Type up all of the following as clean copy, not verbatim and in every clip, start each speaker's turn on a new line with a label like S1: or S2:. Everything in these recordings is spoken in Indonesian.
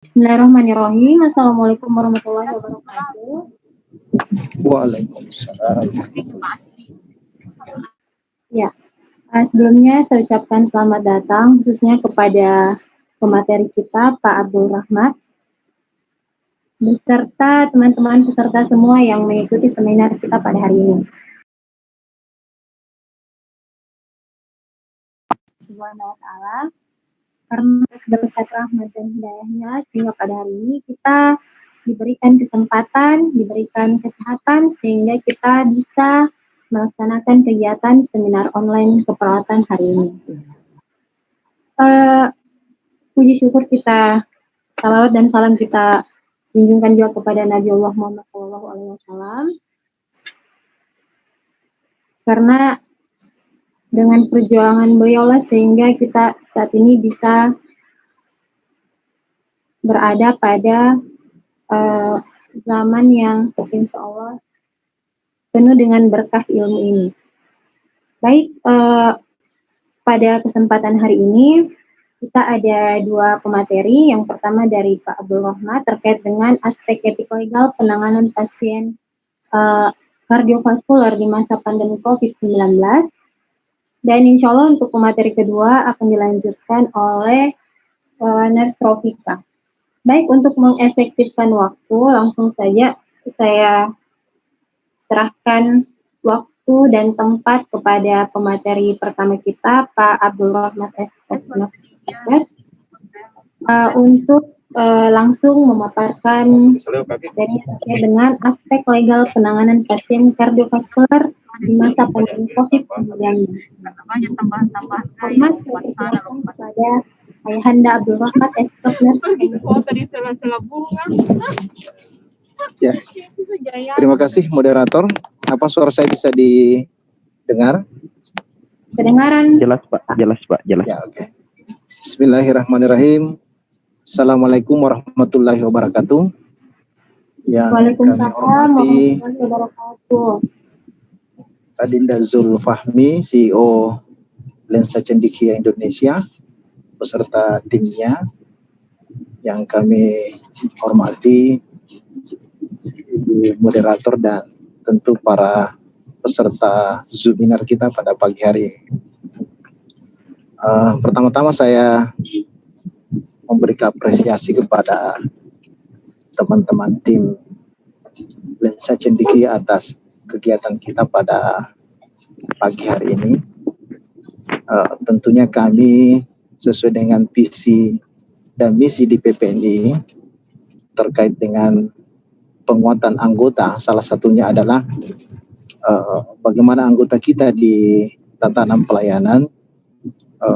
S1: Bismillahirrahmanirrahim. Assalamualaikum warahmatullahi wabarakatuh.
S2: Waalaikumsalam.
S1: Ya, sebelumnya saya ucapkan selamat datang khususnya kepada pemateri kita Pak Abdul Rahmat beserta teman-teman peserta semua yang mengikuti seminar kita pada hari ini. Subhanahu wa ta'ala, karena berkat rahmat dan hidayahnya sehingga pada hari ini kita diberikan kesempatan, diberikan kesehatan sehingga kita bisa melaksanakan kegiatan seminar online keperawatan hari ini. Puji syukur kita, salawat dan salam kita junjungkan juga kepada Nabi Allah Muhammad SAW, karena dengan perjuangan beliaulah sehingga kita saat ini bisa berada pada zaman yang insya Allah penuh dengan berkah ilmu ini. Baik, pada kesempatan hari ini kita ada dua pemateri. Yang pertama dari Pak Abdul Rahmat terkait dengan aspek etik legal penanganan pasien kardiovaskular di masa pandemi COVID-19. Dan insya Allah untuk pemateri kedua akan dilanjutkan oleh Nurse Rofika. Baik, untuk mengefektifkan waktu, langsung saja saya serahkan waktu dan tempat kepada pemateri pertama kita, Pak Abdul Rahmat S. Untuk langsung memaparkan dengan aspek legal penanganan pasien kardiovaskular di masa pandemi COVID-19. Hormat saya persilakan kepada Ayahanda Abdul Rahmat S.
S2: Ya. Terima kasih moderator. Apa suara saya bisa didengar?
S1: Kedengaran.
S3: Jelas Pak, jelas.
S2: Ya, oke. Bismillahirrahmanirrahim. Assalamualaikum warahmatullahi wabarakatuh. Yang
S1: Waalaikumsalam
S2: kami hormati
S1: warahmatullahi wabarakatuh.
S2: Adinda Zulfahmi, CEO Lensa Cendekia Indonesia, beserta timnya. Yang kami hormati Ibu moderator dan tentu para peserta webinar kita pada pagi hari ini. Pertama-tama saya memberikan apresiasi kepada teman-teman tim Lensa Cendekia atas kegiatan kita pada pagi hari ini. Tentunya kami sesuai dengan visi dan misi di PPNI terkait dengan penguatan anggota, salah satunya adalah bagaimana anggota kita di tatanan pelayanan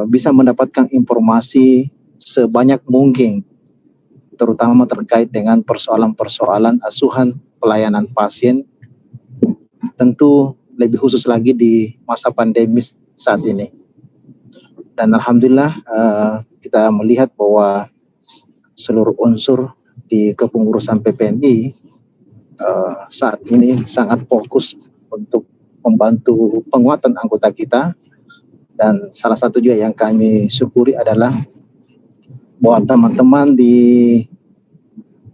S2: bisa mendapatkan informasi sebanyak mungkin, terutama terkait dengan persoalan-persoalan asuhan pelayanan pasien, tentu lebih khusus lagi di masa pandemi saat ini. Dan alhamdulillah kita melihat bahwa seluruh unsur di kepengurusan PPNI saat ini sangat fokus untuk membantu penguatan anggota kita. Dan salah satu juga yang kami syukuri adalah bahwa teman-teman di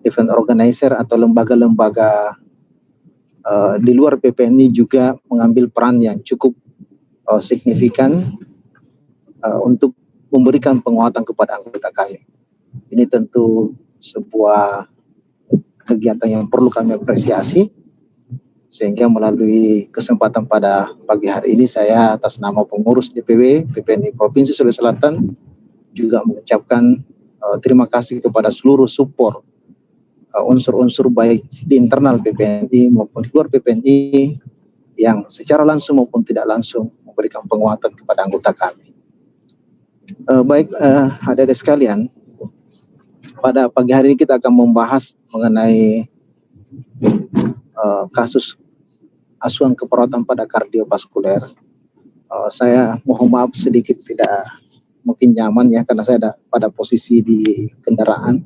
S2: event organizer atau lembaga-lembaga di luar PPNI juga mengambil peran yang cukup signifikan untuk memberikan penguatan kepada anggota kami. Ini tentu sebuah kegiatan yang perlu kami apresiasi, sehingga melalui kesempatan pada pagi hari ini saya atas nama pengurus DPW PPNI Provinsi Sulawesi Selatan juga mengucapkan terima kasih kepada seluruh support unsur-unsur baik di internal PPNI maupun luar PPNI yang secara langsung maupun tidak langsung memberikan penguatan kepada anggota kami. Baik, adik-adik sekalian, pada pagi hari ini kita akan membahas mengenai kasus asuhan keperawatan pada kardiovaskuler. Saya mohon maaf sedikit tidak mungkin nyaman ya, karena saya ada pada posisi di kendaraan.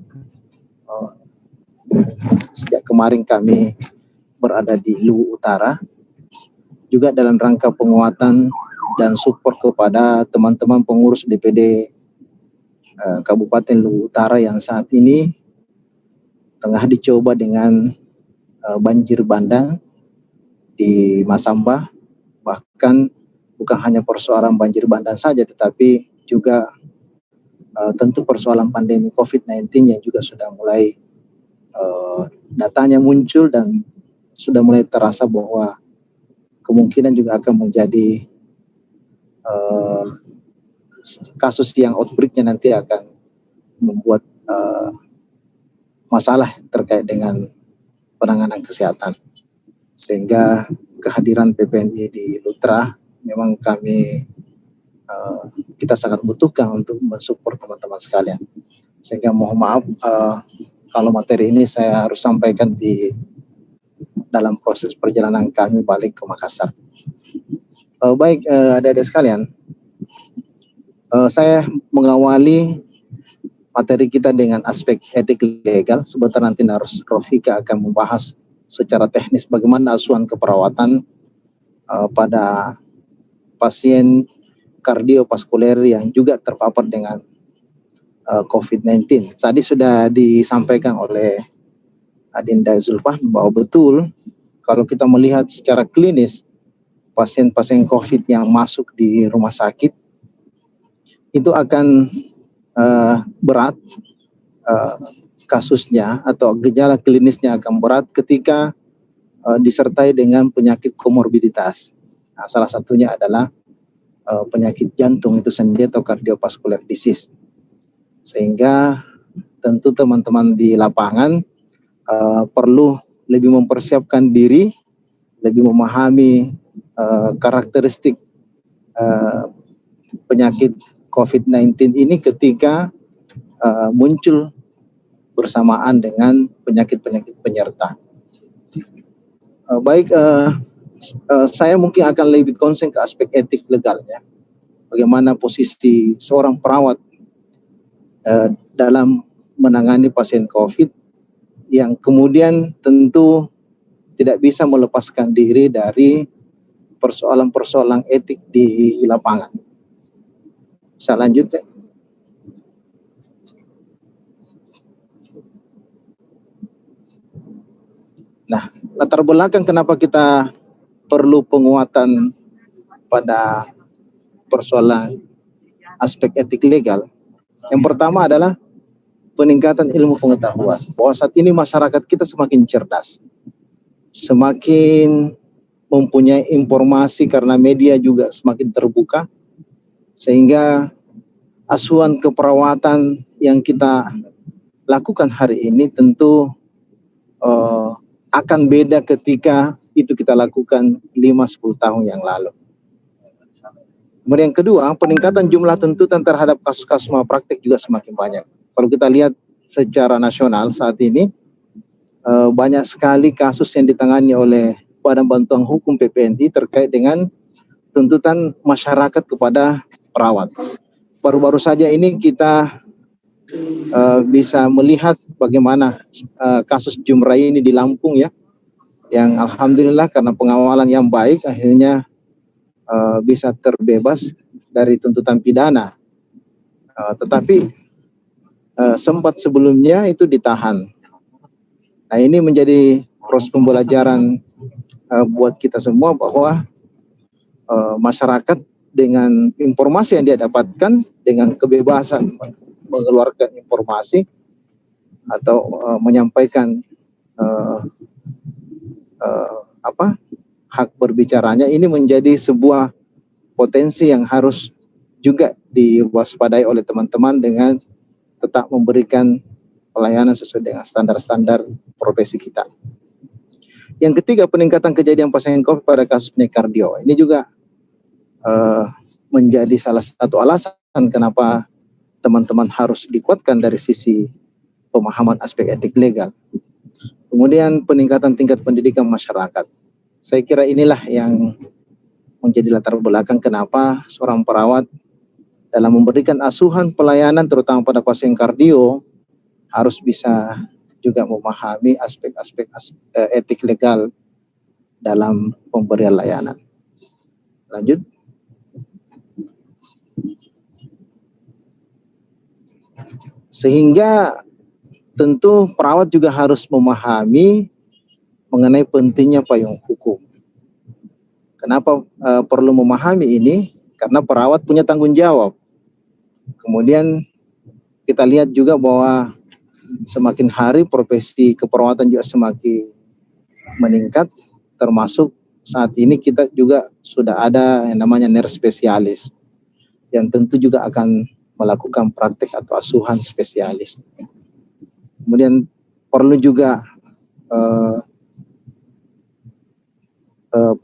S2: Sejak kemarin kami berada di Luwu Utara, juga dalam rangka penguatan dan support kepada teman-teman pengurus DPD Kabupaten Luwu Utara yang saat ini tengah dicoba dengan banjir bandang di Masamba. Bahkan bukan hanya persoalan banjir bandang saja, tetapi juga tentu persoalan pandemi COVID-19 yang juga sudah mulai datanya muncul dan sudah mulai terasa bahwa kemungkinan juga akan menjadi kasus yang outbreak-nya nanti akan membuat masalah terkait dengan penanganan kesehatan. Sehingga kehadiran PPNI di Lutra memang kita sangat butuhkan untuk mensupport teman-teman sekalian. Sehingga mohon maaf kalau materi ini saya harus sampaikan di dalam proses perjalanan kami balik ke Makassar. Baik adik-adik sekalian, saya mengawali materi kita dengan aspek etik legal. Sebentar nanti Nurse Rofika akan membahas secara teknis bagaimana asuhan keperawatan pada pasien kardiovaskuler yang juga terpapar dengan COVID-19. Tadi sudah disampaikan oleh Adinda Zulfah bahwa betul kalau kita melihat secara klinis pasien-pasien COVID yang masuk di rumah sakit itu akan berat kasusnya atau gejala klinisnya akan berat ketika disertai dengan penyakit komorbiditas. Nah, salah satunya adalah penyakit jantung itu sendiri atau cardiovascular disease. Sehingga tentu teman-teman di lapangan perlu lebih mempersiapkan diri, lebih memahami karakteristik penyakit COVID-19 ini ketika muncul bersamaan dengan penyakit-penyakit penyerta. Saya mungkin akan lebih konsen ke aspek etik legalnya. Bagaimana posisi seorang perawat dalam menangani pasien COVID yang kemudian tentu tidak bisa melepaskan diri dari persoalan-persoalan etik di lapangan. Saya lanjut ya. Nah, latar belakang kenapa kita perlu penguatan pada persoalan aspek etik legal. Yang pertama adalah peningkatan ilmu pengetahuan. Bahwa saat ini masyarakat kita semakin cerdas, semakin mempunyai informasi karena media juga semakin terbuka, sehingga asuhan keperawatan yang kita lakukan hari ini tentu akan beda ketika itu kita lakukan 5-10 tahun yang lalu. Kemudian yang kedua, peningkatan jumlah tuntutan terhadap kasus-kasus malpraktik juga semakin banyak. Kalau kita lihat secara nasional saat ini, banyak sekali kasus yang ditangani oleh Badan Bantuan Hukum PPNI terkait dengan tuntutan masyarakat kepada perawat. Baru-baru saja ini kita bisa melihat bagaimana kasus Jumrai ini di Lampung ya, yang alhamdulillah karena pengawalan yang baik akhirnya bisa terbebas dari tuntutan pidana. Tetapi sempat sebelumnya itu ditahan. Nah, ini menjadi proses pembelajaran buat kita semua bahwa masyarakat dengan informasi yang dia dapatkan, dengan kebebasan mengeluarkan informasi atau menyampaikan hak berbicaranya, ini menjadi sebuah potensi yang harus juga diwaspadai oleh teman-teman dengan tetap memberikan pelayanan sesuai dengan standar-standar profesi kita. Yang ketiga, peningkatan kejadian pasien COVID pada kasus penyakit kardio. Ini juga menjadi salah satu alasan kenapa teman-teman harus dikuatkan dari sisi pemahaman aspek etik legal. Kemudian peningkatan tingkat pendidikan masyarakat. Saya kira inilah yang menjadi latar belakang kenapa seorang perawat dalam memberikan asuhan pelayanan terutama pada pasien kardio harus bisa juga memahami aspek-aspek etik legal dalam pemberian layanan. Lanjut. Sehingga tentu perawat juga harus memahami mengenai pentingnya payung hukum. Kenapa perlu memahami ini? Karena perawat punya tanggung jawab. Kemudian kita lihat juga bahwa semakin hari profesi keperawatan juga semakin meningkat, termasuk saat ini kita juga sudah ada yang namanya nurse spesialis yang tentu juga akan melakukan praktek atau asuhan spesialis. Kemudian perlu juga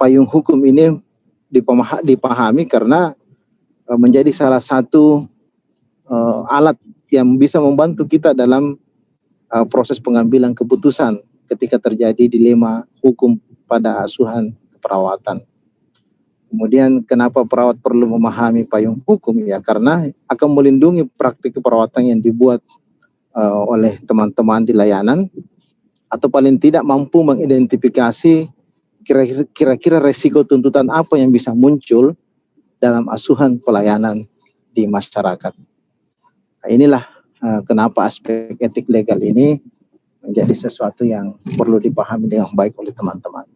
S2: payung hukum ini dipahami karena menjadi salah satu alat yang bisa membantu kita dalam proses pengambilan keputusan ketika terjadi dilema hukum pada asuhan keperawatan. Kemudian kenapa perawat perlu memahami payung hukum? Ya karena akan melindungi praktik keperawatan yang dibuat oleh teman-teman di layanan, atau paling tidak mampu mengidentifikasi kira-kira resiko tuntutan apa yang bisa muncul dalam asuhan pelayanan di masyarakat. Nah, inilah kenapa aspek etik legal ini menjadi sesuatu yang perlu dipahami dengan baik oleh teman-teman.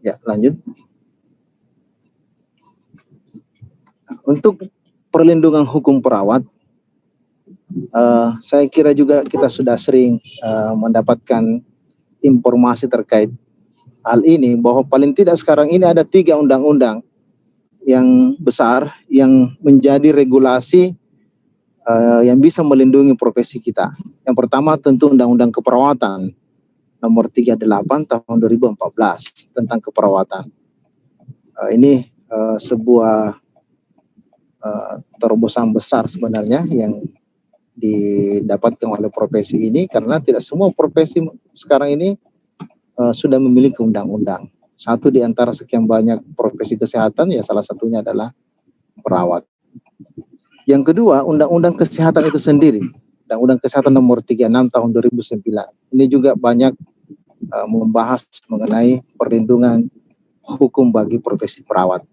S2: Ya, lanjut. Untuk perlindungan hukum perawat, saya kira juga kita sudah sering mendapatkan informasi terkait hal ini, bahwa paling tidak sekarang ini ada 3 undang-undang yang besar yang menjadi regulasi yang bisa melindungi profesi kita. Yang pertama tentu Undang-Undang Keperawatan nomor 38 tahun 2014 tentang keperawatan. Ini sebuah terobosan besar sebenarnya yang didapatkan oleh profesi ini, karena tidak semua profesi sekarang ini sudah memiliki undang-undang. Satu di antara sekian banyak profesi kesehatan, ya salah satunya adalah perawat. Yang kedua, Undang-Undang Kesehatan itu sendiri, Undang-Undang Kesehatan nomor 36 tahun 2009. Ini juga banyak membahas mengenai perlindungan hukum bagi profesi perawat.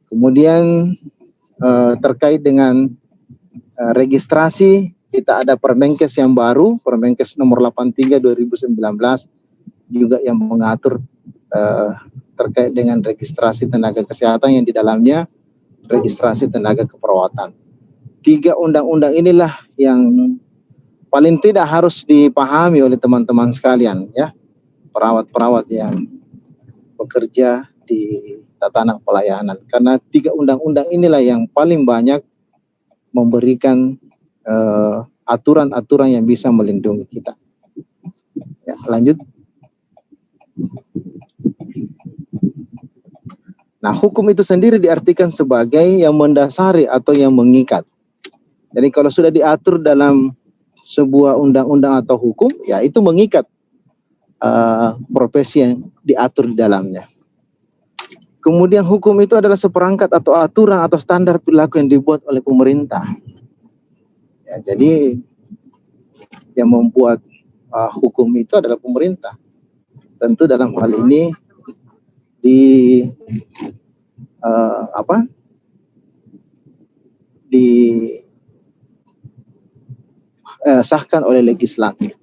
S2: Kemudian terkait dengan registrasi, kita ada Permenkes yang baru, Permenkes nomor 83 2019, juga yang mengatur terkait dengan registrasi tenaga kesehatan yang di dalamnya registrasi tenaga keperawatan. 3 undang-undang inilah yang paling tidak harus dipahami oleh teman-teman sekalian, ya, perawat-perawat yang bekerja di tatanan pelayanan, karena 3 undang-undang inilah yang paling banyak memberikan aturan-aturan yang bisa melindungi kita. Ya, lanjut. Nah, hukum itu sendiri diartikan sebagai yang mendasari atau yang mengikat. Jadi kalau sudah diatur dalam sebuah undang-undang atau hukum, ya itu mengikat profesi yang diatur di dalamnya. Kemudian hukum itu adalah seperangkat atau aturan atau standar perilaku yang dibuat oleh pemerintah. Ya, jadi yang membuat hukum itu adalah pemerintah. Tentu dalam hal ini disahkan oleh legislatif.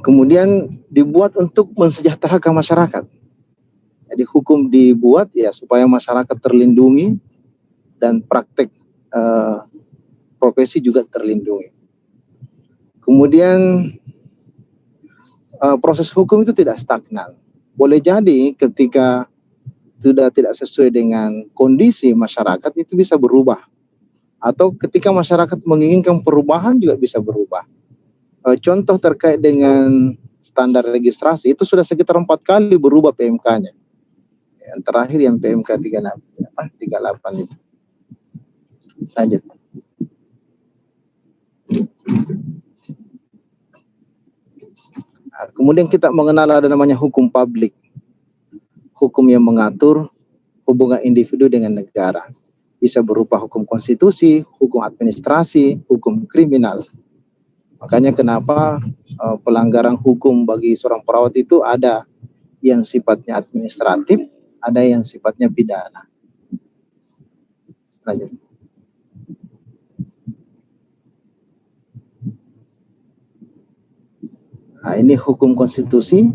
S2: Kemudian dibuat untuk mensejahterakan masyarakat. Jadi hukum dibuat ya supaya masyarakat terlindungi dan praktek profesi juga terlindungi. Kemudian proses hukum itu tidak stagnan. Boleh jadi ketika sudah tidak sesuai dengan kondisi masyarakat itu bisa berubah. Atau ketika masyarakat menginginkan perubahan juga bisa berubah. Contoh terkait dengan standar registrasi itu sudah sekitar 4 kali berubah PMK-nya. Yang terakhir yang PMK 38 itu. Lanjut. Nah, kemudian kita mengenal ada namanya hukum publik. Hukum yang mengatur hubungan individu dengan negara. Bisa berupa hukum konstitusi, hukum administrasi, hukum kriminal. Makanya kenapa pelanggaran hukum bagi seorang perawat itu ada yang sifatnya administratif, ada yang sifatnya pidana. Lanjut. Nah, ini hukum konstitusi,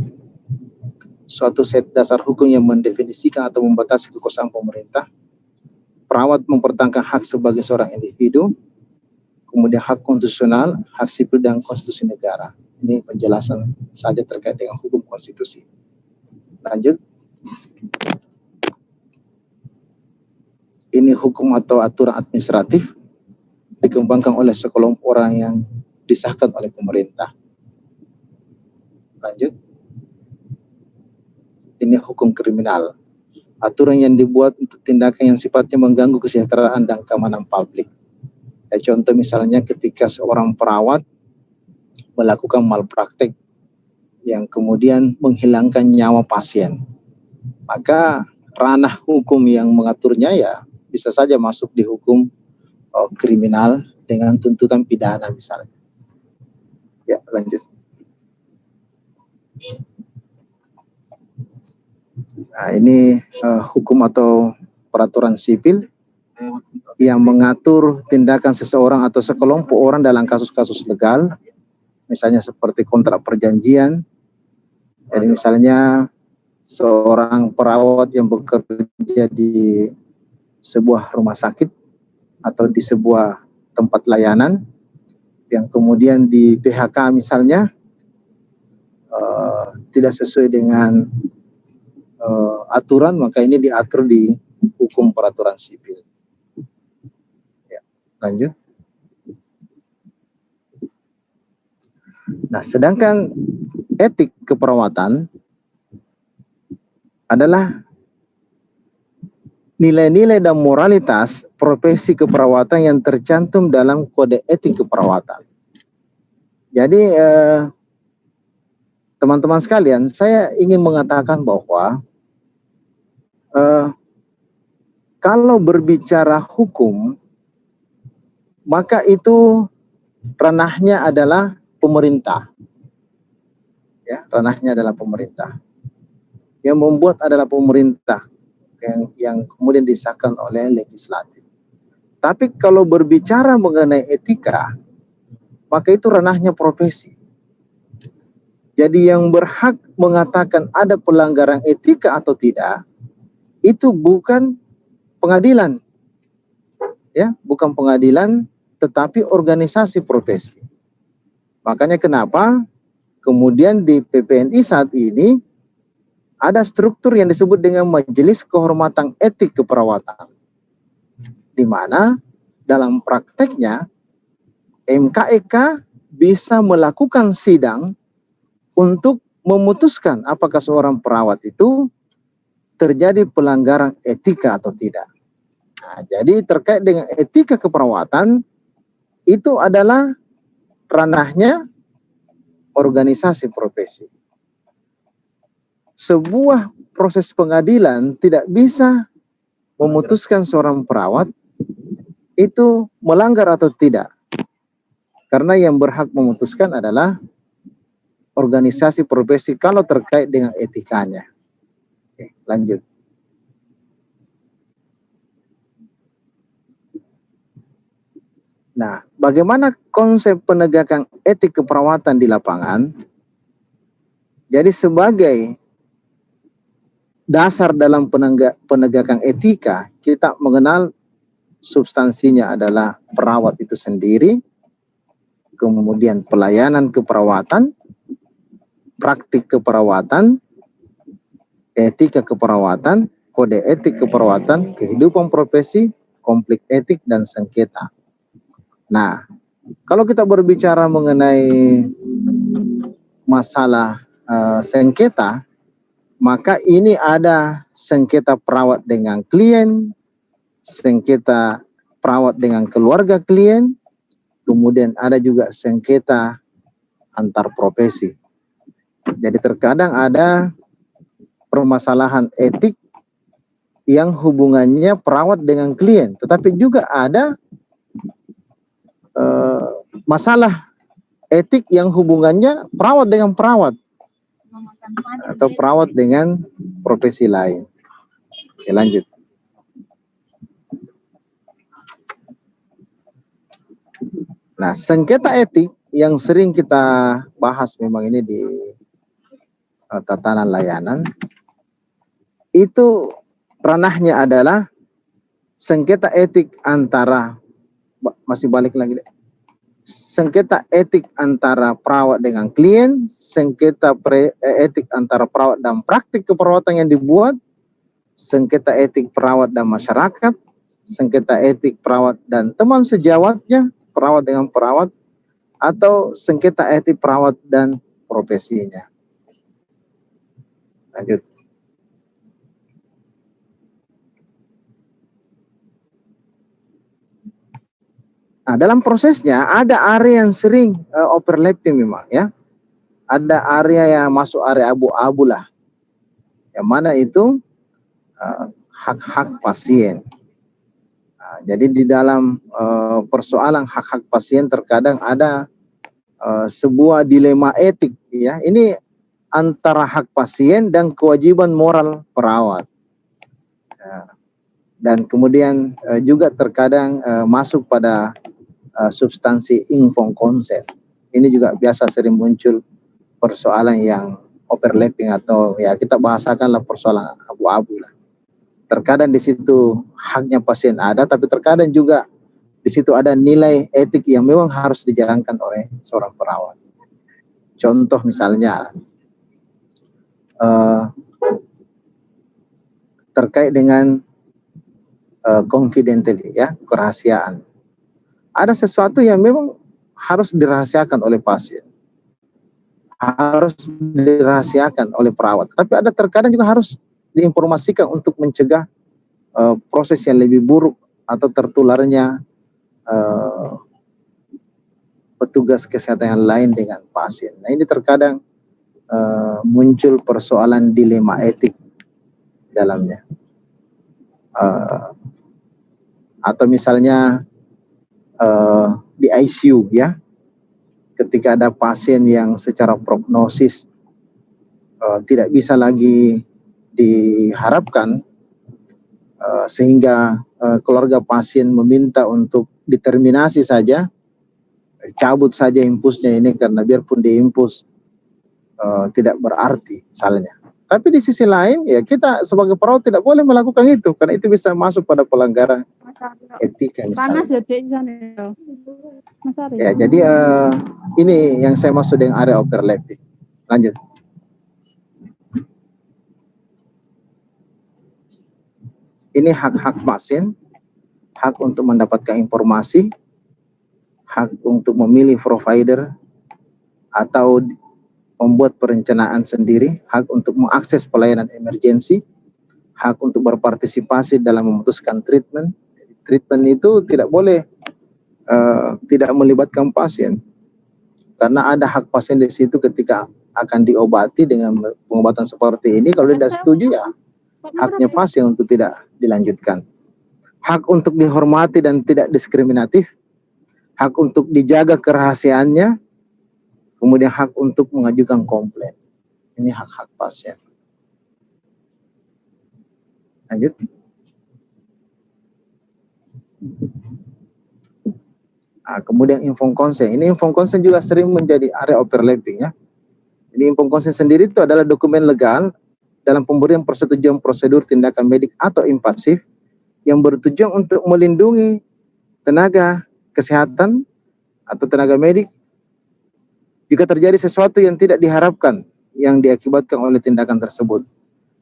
S2: suatu set dasar hukum yang mendefinisikan atau membatasi kekuasaan pemerintah. Perawat mempertahankan hak sebagai seorang individu, kemudian hak konstitusional, hak sipil dan konstitusi negara. Ini penjelasan saja terkait dengan hukum konstitusi. Lanjut. Ini hukum atau aturan administratif dikembangkan oleh sekelompok orang yang disahkan oleh pemerintah. Lanjut. Ini hukum kriminal. Aturan yang dibuat untuk tindakan yang sifatnya mengganggu kesejahteraan dan keamanan publik. Ya, contoh misalnya ketika seorang perawat melakukan malpraktek yang kemudian menghilangkan nyawa pasien, maka ranah hukum yang mengaturnya ya bisa saja masuk di hukum kriminal dengan tuntutan pidana misalnya. Ya, lanjut. Nah, ini hukum atau peraturan sipil yang mengatur tindakan seseorang atau sekelompok orang dalam kasus-kasus legal, misalnya seperti kontrak perjanjian. Jadi misalnya seorang perawat yang bekerja di sebuah rumah sakit atau di sebuah tempat layanan yang kemudian di PHK misalnya tidak sesuai dengan aturan, maka ini diatur di hukum peraturan sipil. Ya, lanjut. Nah, sedangkan etik keperawatan adalah nilai-nilai dan moralitas profesi keperawatan yang tercantum dalam kode etik keperawatan. Jadi teman-teman sekalian, saya ingin mengatakan bahwa kalau berbicara hukum, maka itu ranahnya adalah pemerintah. Ya, ranahnya adalah pemerintah. Yang membuat adalah pemerintah yang kemudian disahkan oleh legislatif. Tapi kalau berbicara mengenai etika, maka itu ranahnya profesi. Jadi yang berhak mengatakan ada pelanggaran etika atau tidak, itu bukan pengadilan. Ya, bukan pengadilan, tetapi organisasi profesi. Makanya kenapa kemudian di PPNI saat ini ada struktur yang disebut dengan Majelis Kehormatan Etik Keperawatan, di mana dalam prakteknya MKEK bisa melakukan sidang untuk memutuskan apakah seorang perawat itu terjadi pelanggaran etika atau tidak. Nah, jadi terkait dengan etika keperawatan itu adalah ranahnya organisasi profesi. Sebuah proses pengadilan tidak bisa memutuskan seorang perawat itu melanggar atau tidak. Karena yang berhak memutuskan adalah organisasi profesi kalau terkait dengan etikanya. Oke, lanjut. Nah, bagaimana konsep penegakan etik keperawatan di lapangan? Jadi sebagai dasar dalam penegakan etika, kita mengenal substansinya adalah perawat itu sendiri, kemudian pelayanan keperawatan, praktik keperawatan, etika keperawatan, kode etik keperawatan, kehidupan profesi, konflik etik, dan sengketa. Nah, kalau kita berbicara mengenai masalah sengketa, maka ini ada sengketa perawat dengan klien, sengketa perawat dengan keluarga klien, kemudian ada juga sengketa antar profesi. Jadi terkadang ada permasalahan etik yang hubungannya perawat dengan klien, tetapi juga ada masalah etik yang hubungannya perawat dengan perawat atau perawat dengan profesi lain. Oke, lanjut. Nah, sengketa etik yang sering kita bahas memang ini di tatanan layanan, itu ranahnya adalah sengketa etik antara, masih balik lagi deh, sengketa etik antara perawat dengan klien, sengketa etik antara perawat dan praktik keperawatan yang dibuat, sengketa etik perawat dan masyarakat, sengketa etik perawat dan teman sejawatnya, perawat dengan perawat, atau sengketa etik perawat dan profesinya. Lanjut. Nah, dalam prosesnya ada area yang sering overlapping memang ya. Ada area yang masuk area abu-abu lah. Yang mana itu hak-hak pasien. Nah, jadi di dalam persoalan hak-hak pasien terkadang ada sebuah dilema etik ya. Ini antara hak pasien dan kewajiban moral perawat. Dan kemudian juga terkadang masuk pada substansi informed consent. Ini juga biasa sering muncul persoalan yang overlapping atau ya kita bahasakanlah persoalan abu-abu lah. Terkadang di situ haknya pasien ada, tapi terkadang juga di situ ada nilai etik yang memang harus dijalankan oleh seorang perawat. Contoh misalnya terkait dengan confidentiality ya, kerahasiaan. Ada sesuatu yang memang harus dirahasiakan oleh pasien, harus dirahasiakan oleh perawat. Tapi ada terkadang juga harus diinformasikan untuk mencegah proses yang lebih buruk atau tertularnya petugas kesehatan yang lain dengan pasien. Nah ini terkadang muncul persoalan dilema etik dalamnya. Atau misalnya di ICU ya, ketika ada pasien yang secara prognosis tidak bisa lagi diharapkan, sehingga keluarga pasien meminta untuk determinasi saja, cabut saja impusnya ini karena biarpun diimpus tidak berarti misalnya. Tapi di sisi lain ya kita sebagai perawat tidak boleh melakukan itu karena itu bisa masuk pada pelanggaran etika misalnya. Ya, jadi ini yang saya maksud dengan area overlapping. Lanjut. Ini hak-hak pasien, hak untuk mendapatkan informasi, hak untuk memilih provider atau membuat perencanaan sendiri, hak untuk mengakses pelayanan emergensi, hak untuk berpartisipasi dalam memutuskan treatment. Treatment itu tidak boleh tidak melibatkan pasien, karena ada hak pasien di situ ketika akan diobati dengan pengobatan seperti ini. Kalau tidak setuju ya haknya pasien untuk tidak dilanjutkan. Hak untuk dihormati dan tidak diskriminatif, hak untuk dijaga kerahasiaannya, kemudian hak untuk mengajukan komplain. Ini hak-hak pasien. Lanjut. Nah, kemudian informed consent. Ini informed consent juga sering menjadi area overlapping ya. Ini informed consent sendiri itu adalah dokumen legal dalam pemberian persetujuan prosedur tindakan medik atau invasif yang bertujuan untuk melindungi tenaga kesehatan atau tenaga medik jika terjadi sesuatu yang tidak diharapkan yang diakibatkan oleh tindakan tersebut.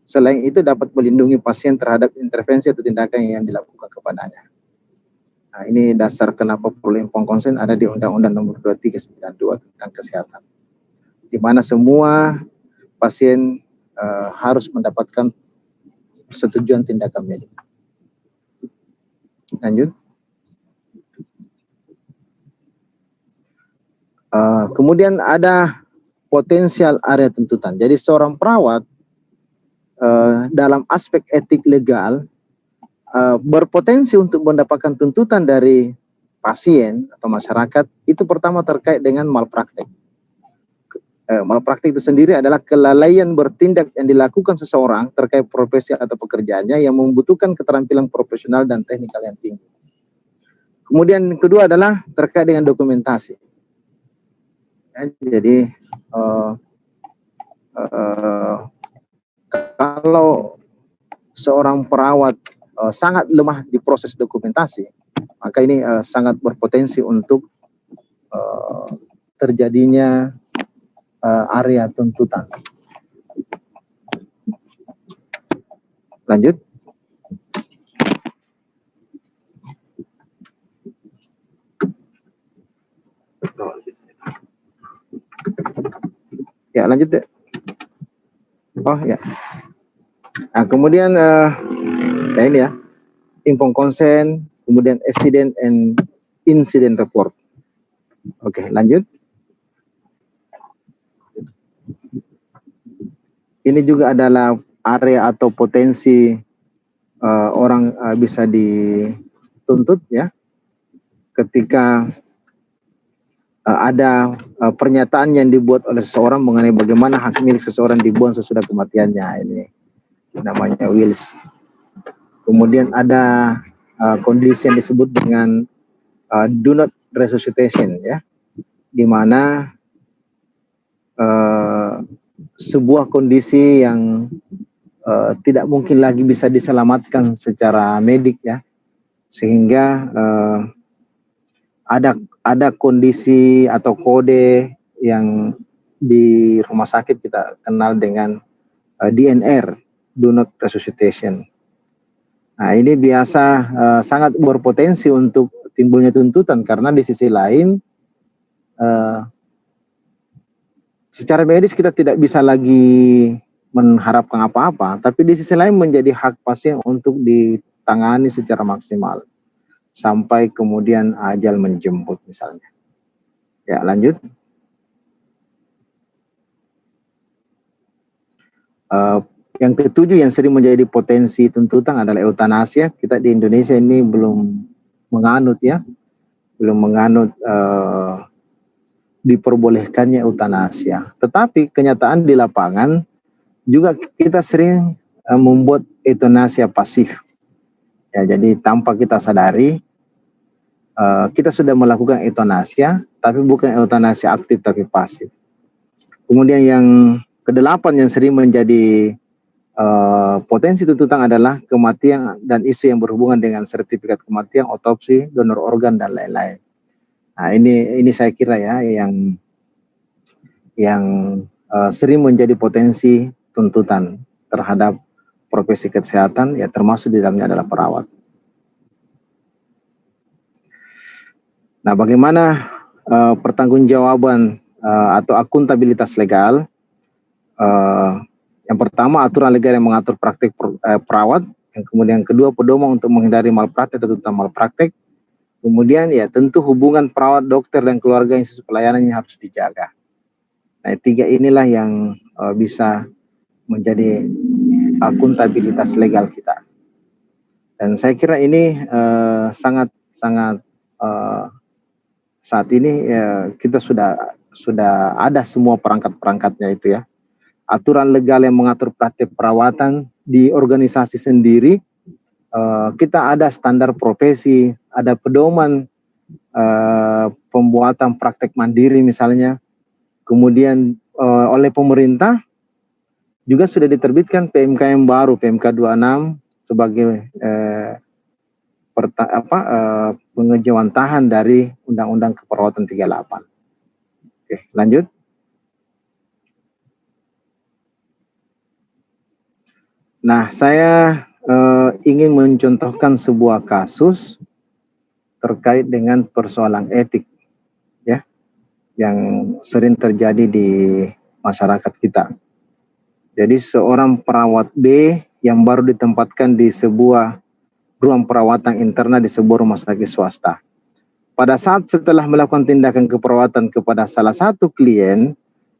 S2: Selain itu dapat melindungi pasien terhadap intervensi atau tindakan yang dilakukan kepadanya. Nah, ini dasar kenapa perlu informed consent ada di Undang-Undang Nomor 2392 tentang kesehatan, di mana semua pasien harus mendapatkan persetujuan tindakan medik. Lanjut. Kemudian ada potensial area tuntutan. Jadi seorang perawat dalam aspek etik legal berpotensi untuk mendapatkan tuntutan dari pasien atau masyarakat. Itu pertama terkait dengan malpraktek. Malpraktek itu sendiri adalah kelalaian bertindak yang dilakukan seseorang terkait profesi atau pekerjaannya yang membutuhkan keterampilan profesional dan teknikal yang tinggi. Kemudian kedua adalah terkait dengan dokumentasi. Jadi uh, uh, kalau seorang perawat sangat lemah di proses dokumentasi, maka ini sangat berpotensi untuk terjadinya area tuntutan. Lanjut. Ya, lanjut deh. Oh ya. Nah, kemudian ya ini ya, informed consent, kemudian accident and incident report. Oke, lanjut. Ini juga adalah area atau potensi orang bisa dituntut ya, ketika ada pernyataan yang dibuat oleh seseorang mengenai bagaimana hak milik seseorang dibuang sesudah kematiannya. Ini namanya wills. Kemudian ada kondisi yang disebut dengan do not resuscitation ya, di mana sebuah kondisi yang tidak mungkin lagi bisa diselamatkan secara medik ya, sehingga ada kondisi atau kode yang di rumah sakit kita kenal dengan DNR, do not resuscitation. Nah, ini biasa sangat berpotensi untuk timbulnya tuntutan, karena di sisi lain secara medis kita tidak bisa lagi mengharapkan apa-apa, tapi di sisi lain menjadi hak pasien untuk ditangani secara maksimal sampai kemudian ajal menjemput misalnya. Ya, lanjut. Yang ketujuh yang sering menjadi potensi tuntutan adalah eutanasia. Kita di Indonesia ini belum menganut ya, belum menganut diperbolehkannya eutanasia. Tetapi kenyataan di lapangan juga kita sering membuat eutanasia pasif. Ya, jadi tanpa kita sadari kita sudah melakukan eutanasia, tapi bukan eutanasia aktif tapi pasif. Kemudian yang kedelapan yang sering menjadi potensi tuntutan adalah kematian dan isu yang berhubungan dengan sertifikat kematian, otopsi, donor organ dan lain-lain. Nah, ini saya kira ya yang sering menjadi potensi tuntutan terhadap profesi kesehatan, ya termasuk di dalamnya adalah perawat. Nah, bagaimana pertanggungjawaban atau akuntabilitas legal? Yang pertama, aturan legal yang mengatur praktik perawat. Yang kemudian kedua, pedoman untuk menghindari malpraktek atau terutama malpraktek. Kemudian ya tentu hubungan perawat, dokter dan keluarga institusi pelayanan yang harus dijaga. Nah, tiga inilah yang bisa menjadi akuntabilitas legal kita. Dan saya kira ini sangat saat ini kita sudah ada semua perangkat-perangkatnya itu ya. Aturan legal yang mengatur praktik perawatan di organisasi sendiri, kita ada standar profesi, ada pedoman pembuatan praktek mandiri misalnya. Kemudian oleh pemerintah juga sudah diterbitkan PMK yang baru, PMK 26 sebagai pengejawantahan dari Undang-Undang Keperawatan 38. Oke, lanjut. Nah, saya ingin mencontohkan sebuah kasus terkait dengan persoalan etik ya, yang sering terjadi di masyarakat kita. Jadi seorang perawat B yang baru ditempatkan di sebuah ruang perawatan internal di sebuah rumah sakit swasta. Pada saat setelah melakukan tindakan keperawatan kepada salah satu klien,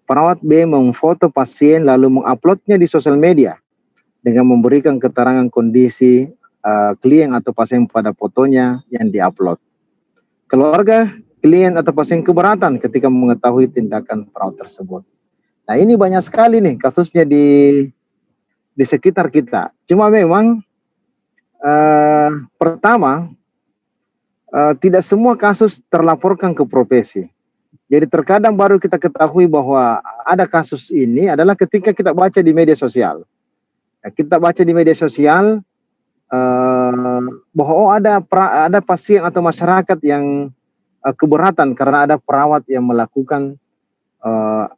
S2: perawat B memfoto pasien lalu menguploadnya di sosial media dengan memberikan keterangan kondisi klien atau pasien pada fotonya yang diupload. Keluarga klien atau pasien keberatan ketika mengetahui tindakan perawat tersebut. Nah, ini banyak sekali nih kasusnya di sekitar kita. Cuma memang pertama tidak semua kasus terlaporkan ke profesi. Jadi terkadang baru kita ketahui bahwa ada kasus ini adalah ketika kita baca di media sosial. Nah, kita baca di media sosial bahwa ada pasien atau masyarakat yang keberatan karena ada perawat yang melakukan uh,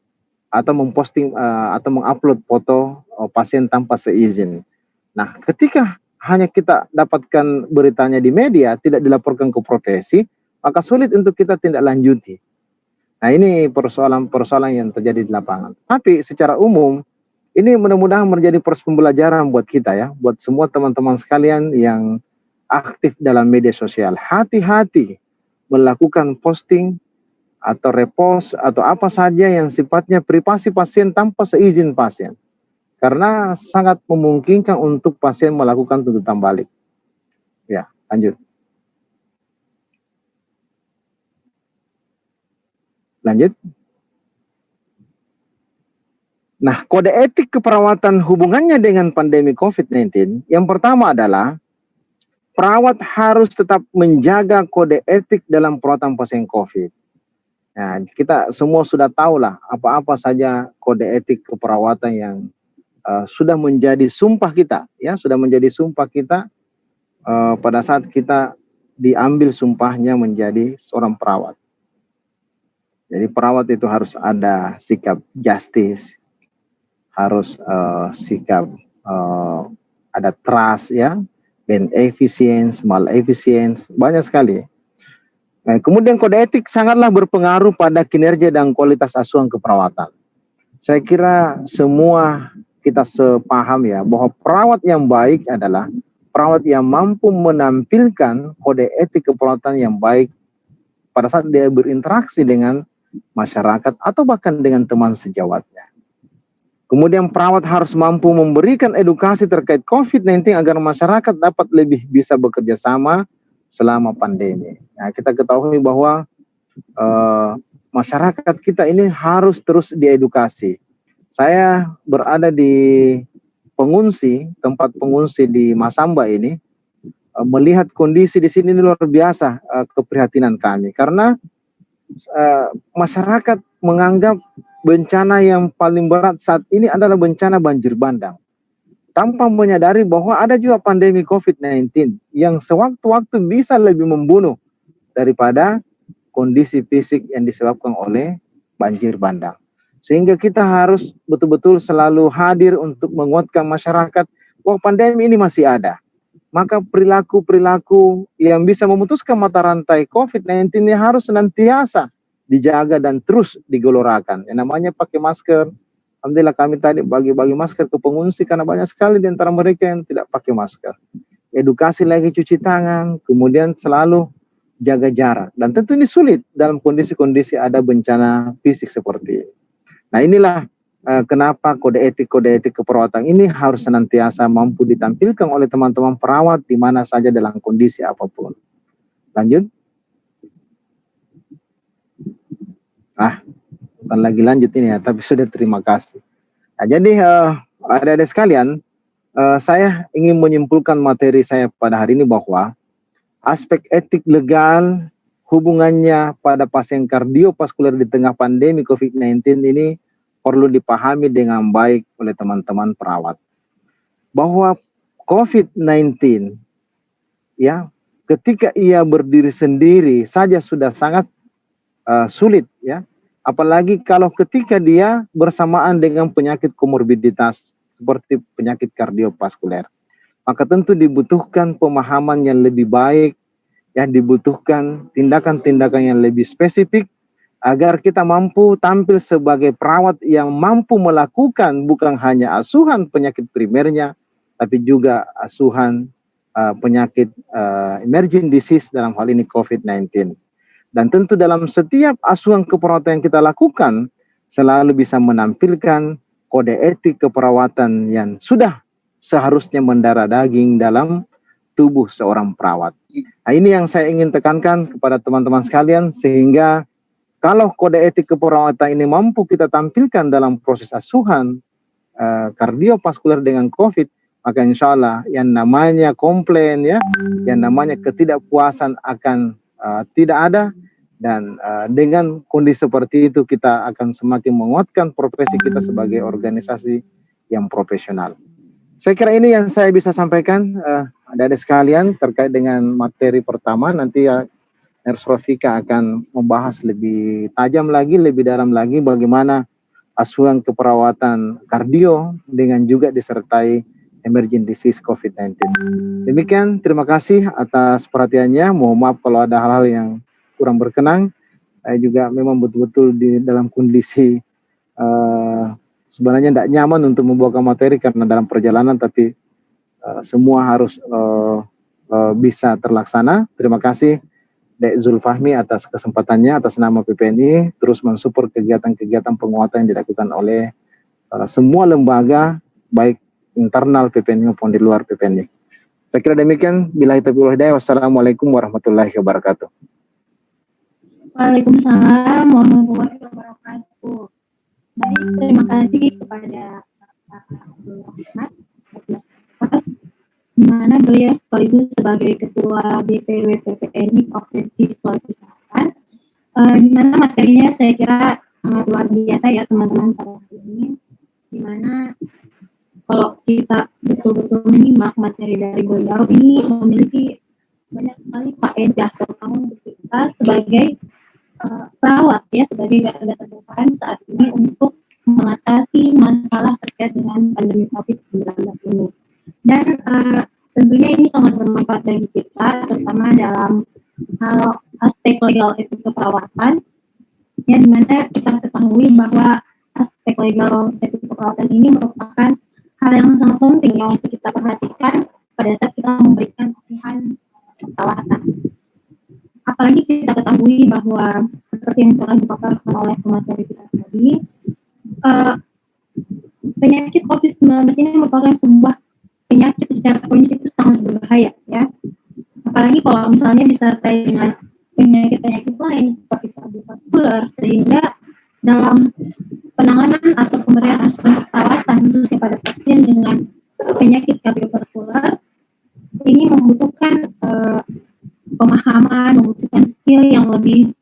S2: atau memposting atau mengupload foto pasien tanpa seizin. Nah, ketika hanya kita dapatkan beritanya di media, tidak dilaporkan ke profesi, maka sulit untuk kita tindak lanjuti. Nah, ini persoalan-persoalan yang terjadi di lapangan. Tapi secara umum, ini mudah-mudahan menjadi proses pembelajaran buat kita ya, buat semua teman-teman sekalian yang aktif dalam media sosial. Hati-hati melakukan posting atau repost atau apa saja yang sifatnya privasi pasien tanpa seizin pasien. Karena sangat memungkinkan untuk pasien melakukan tuntutan balik. Ya, lanjut. Lanjut. Nah, kode etik keperawatan hubungannya dengan pandemi COVID-19, yang pertama adalah perawat harus tetap menjaga kode etik dalam perawatan pasien COVID. Nah, kita semua sudah tahu lah apa-apa saja kode etik keperawatan yang sudah menjadi sumpah kita, ya, sudah menjadi sumpah kita pada saat kita diambil sumpahnya menjadi seorang perawat. Jadi perawat itu harus ada sikap justice, harus sikap ada trust ya, beneficence, maleficence, banyak sekali. Nah, kemudian kode etik sangatlah berpengaruh pada kinerja dan kualitas asuhan keperawatan. Saya kira semua kita sepaham ya bahwa perawat yang baik adalah perawat yang mampu menampilkan kode etik keperawatan yang baik pada saat dia berinteraksi dengan masyarakat atau bahkan dengan teman sejawatnya. Kemudian perawat harus mampu memberikan edukasi terkait COVID-19 agar masyarakat dapat lebih bisa bekerja sama selama pandemi. Nah, kita ketahui bahwa masyarakat kita ini harus terus diedukasi. Saya berada di tempat pengungsi di Masamba ini, melihat kondisi di sini luar biasa keprihatinan kami karena masyarakat menganggap bencana yang paling berat saat ini adalah bencana banjir bandang, tanpa menyadari bahwa ada juga pandemi COVID-19 yang sewaktu-waktu bisa lebih membunuh daripada kondisi fisik yang disebabkan oleh banjir bandang. Sehingga kita harus betul-betul selalu hadir untuk menguatkan masyarakat bahwa pandemi ini masih ada. Maka perilaku-perilaku yang bisa memutuskan mata rantai COVID-19 ini harus senantiasa dijaga dan terus digelorakan. Yang namanya pakai masker. Alhamdulillah kami tadi bagi-bagi masker ke pengungsi karena banyak sekali di antara mereka yang tidak pakai masker. Edukasi lagi cuci tangan, kemudian selalu jaga jarak. Dan tentu ini sulit dalam kondisi-kondisi ada bencana fisik seperti ini. Nah, inilah kenapa kode etik keperawatan ini harus senantiasa mampu ditampilkan oleh teman-teman perawat di mana saja dalam kondisi apapun. Lanjut. Bukan lagi lanjut ini ya, tapi sudah terima kasih. Nah, jadi adik-adik sekalian, saya ingin menyimpulkan materi saya pada hari ini bahwa aspek etik legal hubungannya pada pasien kardiovaskuler di tengah pandemi COVID-19 ini perlu dipahami dengan baik oleh teman-teman perawat. Bahwa COVID-19 ya, ketika ia berdiri sendiri saja sudah sangat sulit ya. Apalagi kalau ketika dia bersamaan dengan penyakit komorbiditas seperti penyakit kardiovaskuler. Maka tentu dibutuhkan pemahaman yang lebih baik, ya, dibutuhkan tindakan-tindakan yang lebih spesifik agar kita mampu tampil sebagai perawat yang mampu melakukan bukan hanya asuhan penyakit primernya, tapi juga asuhan penyakit emerging disease dalam hal ini COVID-19. Dan tentu dalam setiap asuhan keperawatan yang kita lakukan, selalu bisa menampilkan kode etik keperawatan yang sudah seharusnya mendarah daging dalam tubuh seorang perawat. Nah, ini yang saya ingin tekankan kepada teman-teman sekalian, sehingga kalau kode etik keperawatan ini mampu kita tampilkan dalam proses asuhan kardiovaskuler dengan COVID, maka insya Allah yang namanya komplain ya, yang namanya ketidakpuasan akan tidak ada, Dan dengan kondisi seperti itu kita akan semakin menguatkan profesi kita sebagai organisasi yang profesional. Saya kira ini yang saya bisa sampaikan, adik-adik sekalian, terkait dengan materi pertama. Nanti Nurse Rofika akan membahas lebih tajam lagi, lebih dalam lagi bagaimana asuhan keperawatan kardio dengan juga disertai emerging disease COVID-19. Demikian, terima kasih atas perhatiannya. Mohon maaf kalau ada hal-hal yang kurang berkenan. Saya juga memang betul-betul di dalam kondisi sebenarnya tidak nyaman untuk membawakan materi karena dalam perjalanan, tapi semua harus bisa terlaksana. Terima kasih Dek Zulfahmi atas kesempatannya atas nama PPNI terus mensupport kegiatan-kegiatan penguatan yang dilakukan oleh semua lembaga baik internal PPNI maupun di luar PPNI. Saya kira demikian. Billahi taufiq wal hidayah. Wassalamualaikum warahmatullahi wabarakatuh.
S1: Waalaikumsalam warahmatullahi wabarakatuh. Baik, terima kasih kepada Pak Abdul Rahmat atas di mana beliau sekaligus sebagai Ketua BPW PPNI Provinsi Sulawesi Selatan, di mana materinya saya kira sangat luar biasa ya teman-teman pada hari ini, di mana kalau kita betul-betul menyimak materi dari beliau ini memiliki banyak sekali faedah terutama untuk kita sebagai perawat ya, sebagai garda terdepan saat ini untuk mengatasi masalah terkait dengan pandemi COVID-19 ini. Dan tentunya ini sangat bermanfaat bagi kita, terutama dalam hal aspek legal etik keperawatan, ya, di mana kita ketahui bahwa aspek legal etik keperawatan ini merupakan hal yang sangat penting yang untuk kita perhatikan pada saat kita memberikan pelatihan perawatan. Apalagi kita ketahui bahwa seperti yang telah dipaparkan oleh pemateri kita tadi, penyakit COVID-19 ini merupakan sebuah penyakit secara klinis itu sangat berbahaya ya. Apalagi kalau misalnya disertai dengan penyakit-penyakit lain seperti kardiovaskular, sehingga dalam penanganan atau pemberian asuhan perawatan khususnya pada pasien dengan penyakit kardiovaskular ini membutuhkan pemahaman, membutuhkan skill yang lebih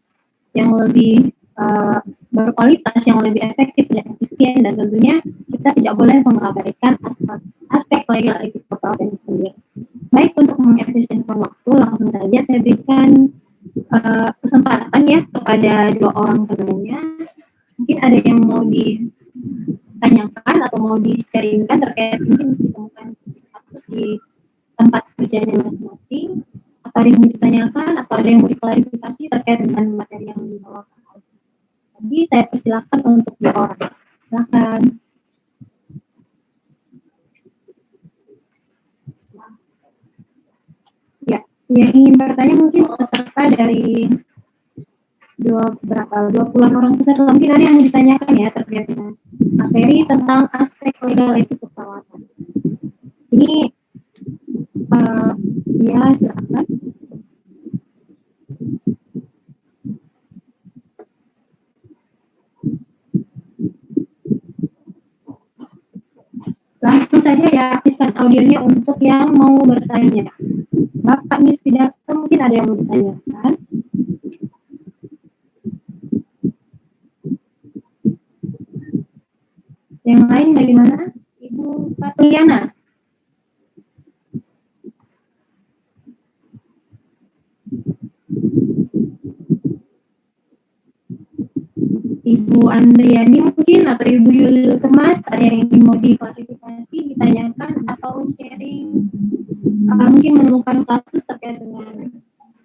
S1: berkualitas, yang lebih efektif dan efisien, dan tentunya kita tidak boleh mengabaikan aspek legal etik keperawatan itu sendiri. Baik, untuk mengefisienkan waktu, langsung saja saya berikan kesempatan ya kepada dua orang penanya. Mungkin ada yang mau ditanyakan atau mau di-sharingkan terkait mungkin ditemukan status di tempat kerjanya masing-masing, atau ada yang mau ditanyakan atau ada yang mau diklarifikasi terkait dengan materi yang dibawakan. Jadi saya persilakan untuk dua orang. Silakan. Ya, yang ingin bertanya mungkin peserta dari 20-an orang peserta, mungkin ada yang ditanyakan ya terkait dengan materi tentang aspek legal etik keperawatan. Ini ya, silakan. Langsung saja ya, aktifkan audionya untuk yang mau bertanya. Bapak Miss tidak mungkin ada yang mau ditanyakan. Yang lain bagaimana? Ibu Patriana. Ibu Andriani mungkin, atau Ibu Yul Kemas, ada yang ingin mau diklarifikasi, ditanyakan, atau sharing mungkin menemukan kasus terkait dengan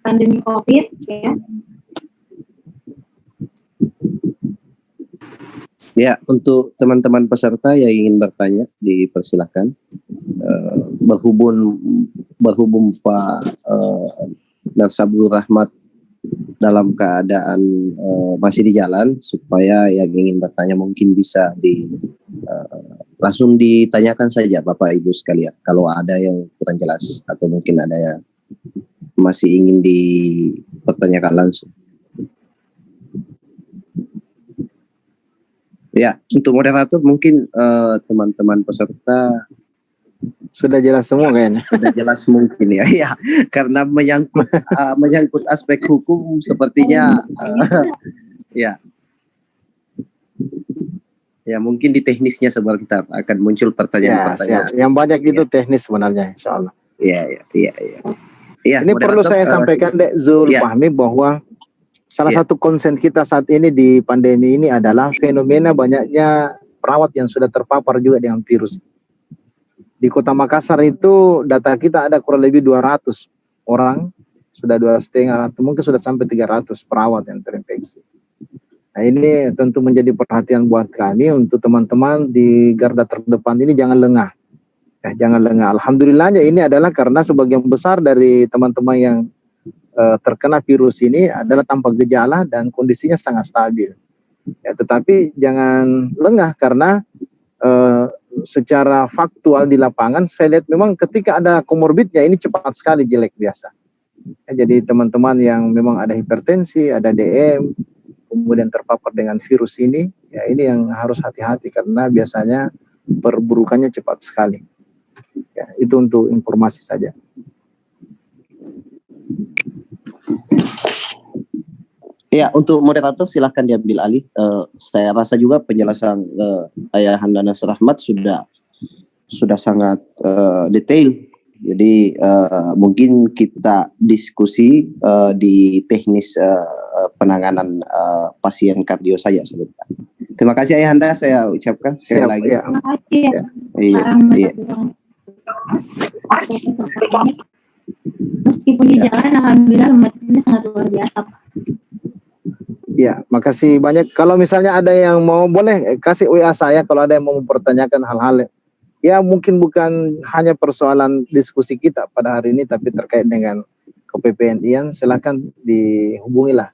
S1: pandemi COVID ya.
S3: Ya, untuk teman-teman peserta yang ingin bertanya dipersilahkan. Berhubung Pak Nurse Abdul Rahmat dalam keadaan masih di jalan, supaya yang ingin bertanya mungkin bisa langsung ditanyakan saja Bapak Ibu sekalian kalau ada yang kurang jelas atau mungkin ada yang masih ingin dipertanyakan langsung. Ya, untuk moderator mungkin teman-teman peserta
S2: Sudah jelas semua kayaknya.
S3: Sudah jelas mungkin ya. Ya, karena menyangkut aspek hukum sepertinya ya. Ya, mungkin di teknisnya sebentar akan muncul
S2: Ya,
S3: pertanyaan-pertanyaan.
S2: siap. Yang banyak itu teknis sebenarnya, insya Allah.
S3: Iya. Ya,
S2: Ini perlu saya sampaikan, Dek Zul Fahmi, bahwa salah satu konsen kita saat ini di pandemi ini adalah fenomena banyaknya perawat yang sudah terpapar juga dengan virus. Di Kota Makassar itu data kita ada kurang lebih 200 orang, sudah 2,5 atau mungkin sudah sampai 300 perawat yang terinfeksi. Nah, ini tentu menjadi perhatian buat kami untuk teman-teman di garda terdepan ini jangan lengah. Jangan lengah. Alhamdulillahnya ini adalah karena sebagian besar dari teman-teman yang terkena virus ini adalah tanpa gejala dan kondisinya sangat stabil. Ya, tetapi jangan lengah karena secara faktual di lapangan saya lihat memang ketika ada komorbidnya ini cepat sekali jelek biasa. Ya, jadi teman-teman yang memang ada hipertensi, ada DM, kemudian terpapar dengan virus ini, ya ini yang harus hati-hati karena biasanya perburukannya cepat sekali. Ya, itu untuk informasi saja.
S3: Ya, untuk moderator silahkan diambil alih. Saya rasa juga penjelasan Ayahanda Nasr Ahmad sudah sangat detail. Jadi mungkin kita diskusi di teknis penanganan pasien kardio saja sebentar. Terima kasih Ayahanda, saya ucapkan sekali lagi.
S1: Ya. Terima kasih ya.
S3: Iya.
S1: Meskipun di jalan, alhamdulillah umatnya sangat luar biasa.
S2: Ya, makasih banyak. Kalau misalnya ada yang mau, boleh kasih WA saya kalau ada yang mau mempertanyakan hal-hal. Ya mungkin bukan hanya persoalan diskusi kita pada hari ini, tapi terkait dengan KPPNI-an, silakan dihubungilah.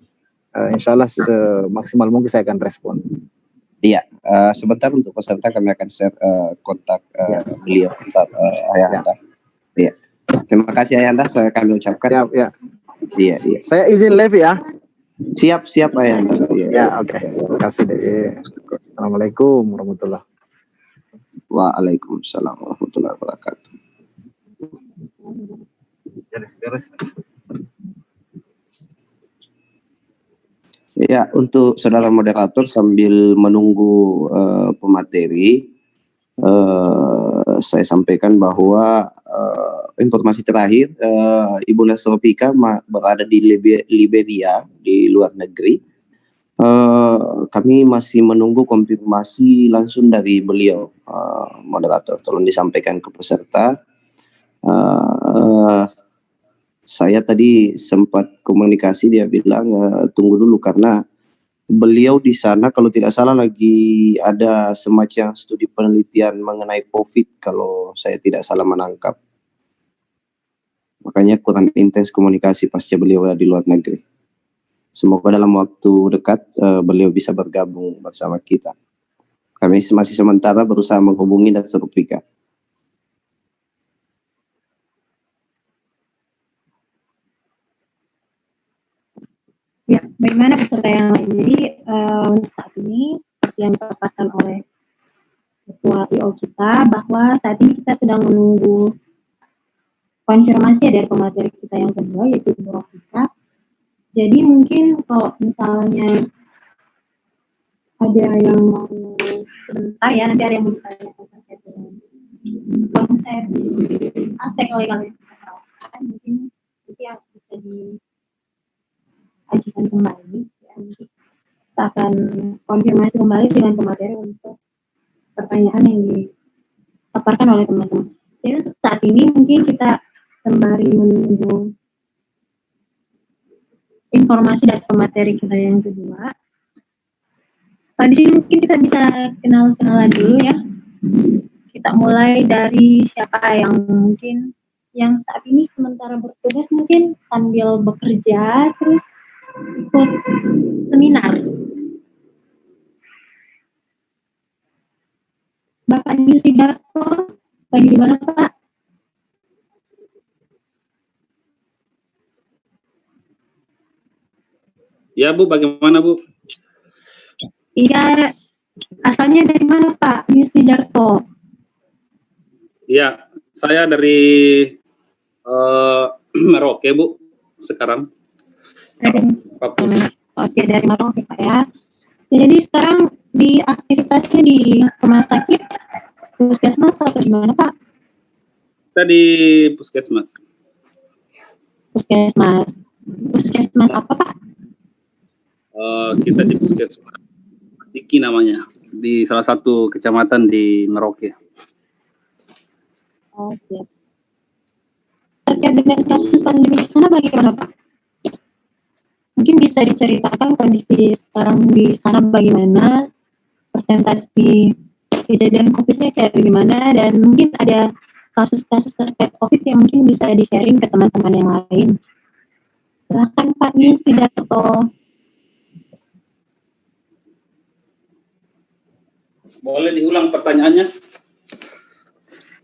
S2: Insya Allah semaksimal mungkin saya akan respon.
S3: Iya, sebentar untuk peserta kami akan share kontak beliau, kontak Ayahanda. Iya. Terima kasih Ayahanda, kami ucapkan.
S2: Siap, ya.
S3: Iya.
S2: Saya izin live ya.
S3: Siap Ayahanda.
S2: Ya, oke. Terima kasih deh. Assalamualaikum warahmatullahi wabarakatuh.
S3: Waalaikumsalam warahmatullahi wabarakatuh. Ya, untuk saudara moderator sambil menunggu pemateri, saya sampaikan bahwa informasi terakhir Ibu Nasrofika berada di Liberia di luar negeri. Kami masih menunggu konfirmasi langsung dari beliau, moderator. Tolong disampaikan ke peserta. Saya tadi sempat komunikasi, dia bilang tunggu dulu karena beliau di sana kalau tidak salah lagi ada semacam studi penelitian mengenai COVID kalau saya tidak salah menangkap. Makanya kurang intens komunikasi pasca beliau ada di luar negeri. Semoga dalam waktu dekat beliau bisa bergabung bersama kita. Kami masih sementara berusaha menghubungi dan Nasrofika.
S1: Ya, bagaimana peserta yang lain? Jadi untuk saat ini seperti yang dipaparkan oleh ketua IO kita bahwa saat ini kita sedang menunggu konfirmasi dari pemateri kita yang kedua yaitu Ibu Rofika. Jadi mungkin kalau misalnya ada yang mau sebentar ya, nanti ada yang mau ditanyakan terkait dengan konsep aspek legal yang kita terapkan, mungkin itu yang bisa diajukan kembali. Ya, nanti kita akan konfirmasi kembali dengan pemateri untuk pertanyaan yang dipaparkan oleh teman-teman. Jadi untuk saat ini mungkin kita sembari menunggu informasi dari pemateri kita yang kedua. Di sini mungkin kita bisa kenalan dulu ya. Kita mulai dari siapa yang mungkin yang saat ini sementara bertugas mungkin sambil bekerja terus ikut seminar. Bapak Yusidarto, lagi di mana Pak?
S4: Ya Bu, bagaimana Bu?
S1: Iya, asalnya dari mana Pak Yusidarto?
S4: Ya, Saya dari Merauke, Bu, sekarang.
S1: Oke, dari Merauke, Pak ya. Jadi sekarang di aktivitasnya di rumah sakit, puskesmas atau di mana, Pak?
S4: Kita di puskesmas.
S1: Puskesmas. Puskesmas apa, Pak?
S4: Kita di puskesmas Siki namanya, di salah satu kecamatan di Merauke.
S1: Oke. Terkait dengan kasus pandemi di sana bagaimana, Pak? Mungkin bisa diceritakan kondisi sekarang di sana bagaimana, presentasi kejadian COVID-nya kayak gimana, dan mungkin ada kasus-kasus terkait COVID yang mungkin bisa di-sharing ke teman-teman yang lain. Silahkan Pak Nis Pidato.
S4: Boleh diulang pertanyaannya?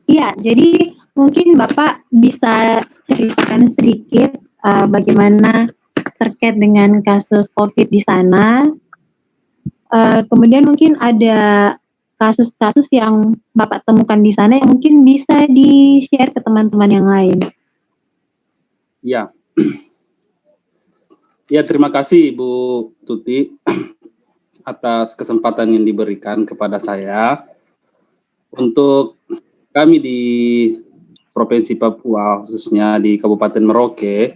S1: Iya, jadi mungkin Bapak bisa ceritakan sedikit bagaimana terkait dengan kasus COVID di sana. Kemudian mungkin ada kasus-kasus yang Bapak temukan di sana yang mungkin bisa di-share ke teman-teman yang lain.
S4: Ya. Ya, terima kasih Bu Tuti atas kesempatan yang diberikan kepada saya. Untuk kami di Provinsi Papua, khususnya di Kabupaten Merauke,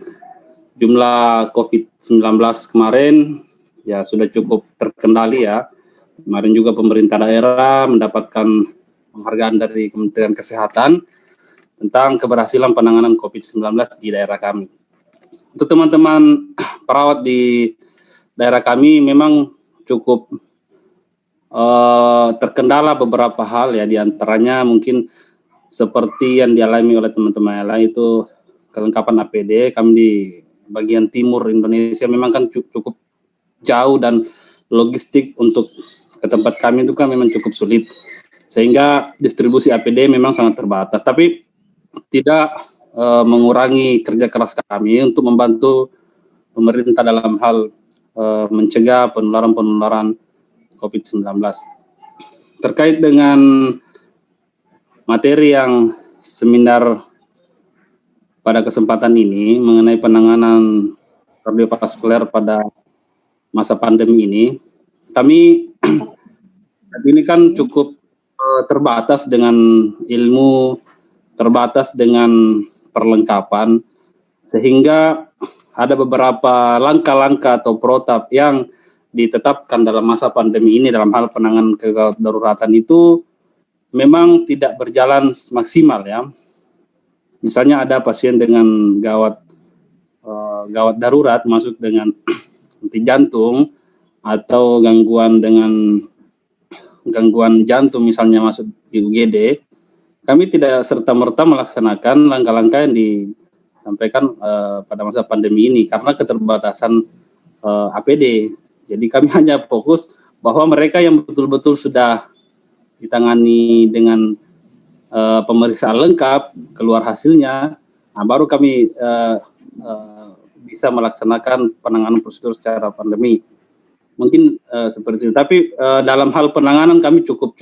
S4: jumlah COVID-19 kemarin ya sudah cukup terkendali ya. Kemarin juga pemerintah daerah mendapatkan penghargaan dari Kementerian Kesehatan tentang keberhasilan penanganan COVID-19 di daerah kami. Untuk teman-teman perawat di daerah kami memang cukup terkendala beberapa hal ya, diantaranya mungkin seperti yang dialami oleh teman-teman yang lain itu kelengkapan APD. Kami di bagian timur Indonesia memang kan cukup jauh dan logistik untuk ke tempat kami itu kan memang cukup sulit, sehingga distribusi APD memang sangat terbatas. Tapi tidak mengurangi kerja keras kami untuk membantu pemerintah dalam hal mencegah penularan COVID-19. Terkait dengan materi yang seminar pada kesempatan ini mengenai penanganan kardiovaskuler pada masa pandemi ini, kami ini kan cukup terbatas dengan ilmu, terbatas dengan perlengkapan, sehingga ada beberapa langkah-langkah atau protap yang ditetapkan dalam masa pandemi ini dalam hal penanganan kedaruratan itu memang tidak berjalan maksimal ya. Misalnya ada pasien dengan gawat darurat masuk dengan henti jantung atau gangguan jantung misalnya masuk di UGD, kami tidak serta-merta melaksanakan langkah-langkah yang disampaikan pada masa pandemi ini karena keterbatasan APD. Jadi kami hanya fokus bahwa mereka yang betul-betul sudah ditangani dengan pemeriksaan lengkap, keluar hasilnya, nah baru kami bisa melaksanakan penanganan prosedur secara pandemi. Mungkin seperti itu. Tapi dalam hal penanganan kami cukup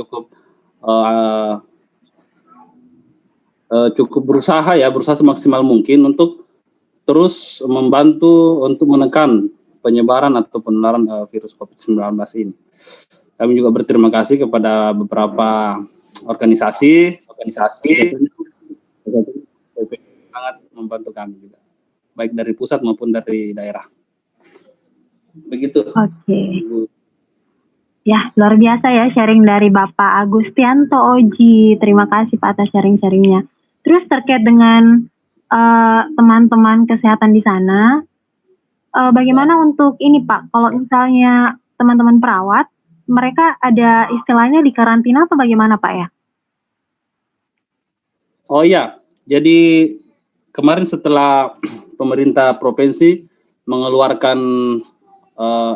S4: berusaha semaksimal mungkin untuk terus membantu untuk menekan penyebaran atau penularan virus COVID-19 ini. Kami juga berterima kasih kepada beberapa organisasi sangat membantu kami juga, baik dari pusat maupun dari daerah. Begitu.
S5: Oke. Ya, luar biasa ya sharing dari Bapak Agustianto Oji. Terima kasih Pak atas sharing-sharingnya. Terus terkait dengan teman-teman kesehatan di sana, bagaimana untuk ini Pak, kalau misalnya teman-teman perawat, mereka ada istilahnya di karantina atau bagaimana Pak ya?
S4: Oh ya, jadi kemarin setelah pemerintah provinsi mengeluarkan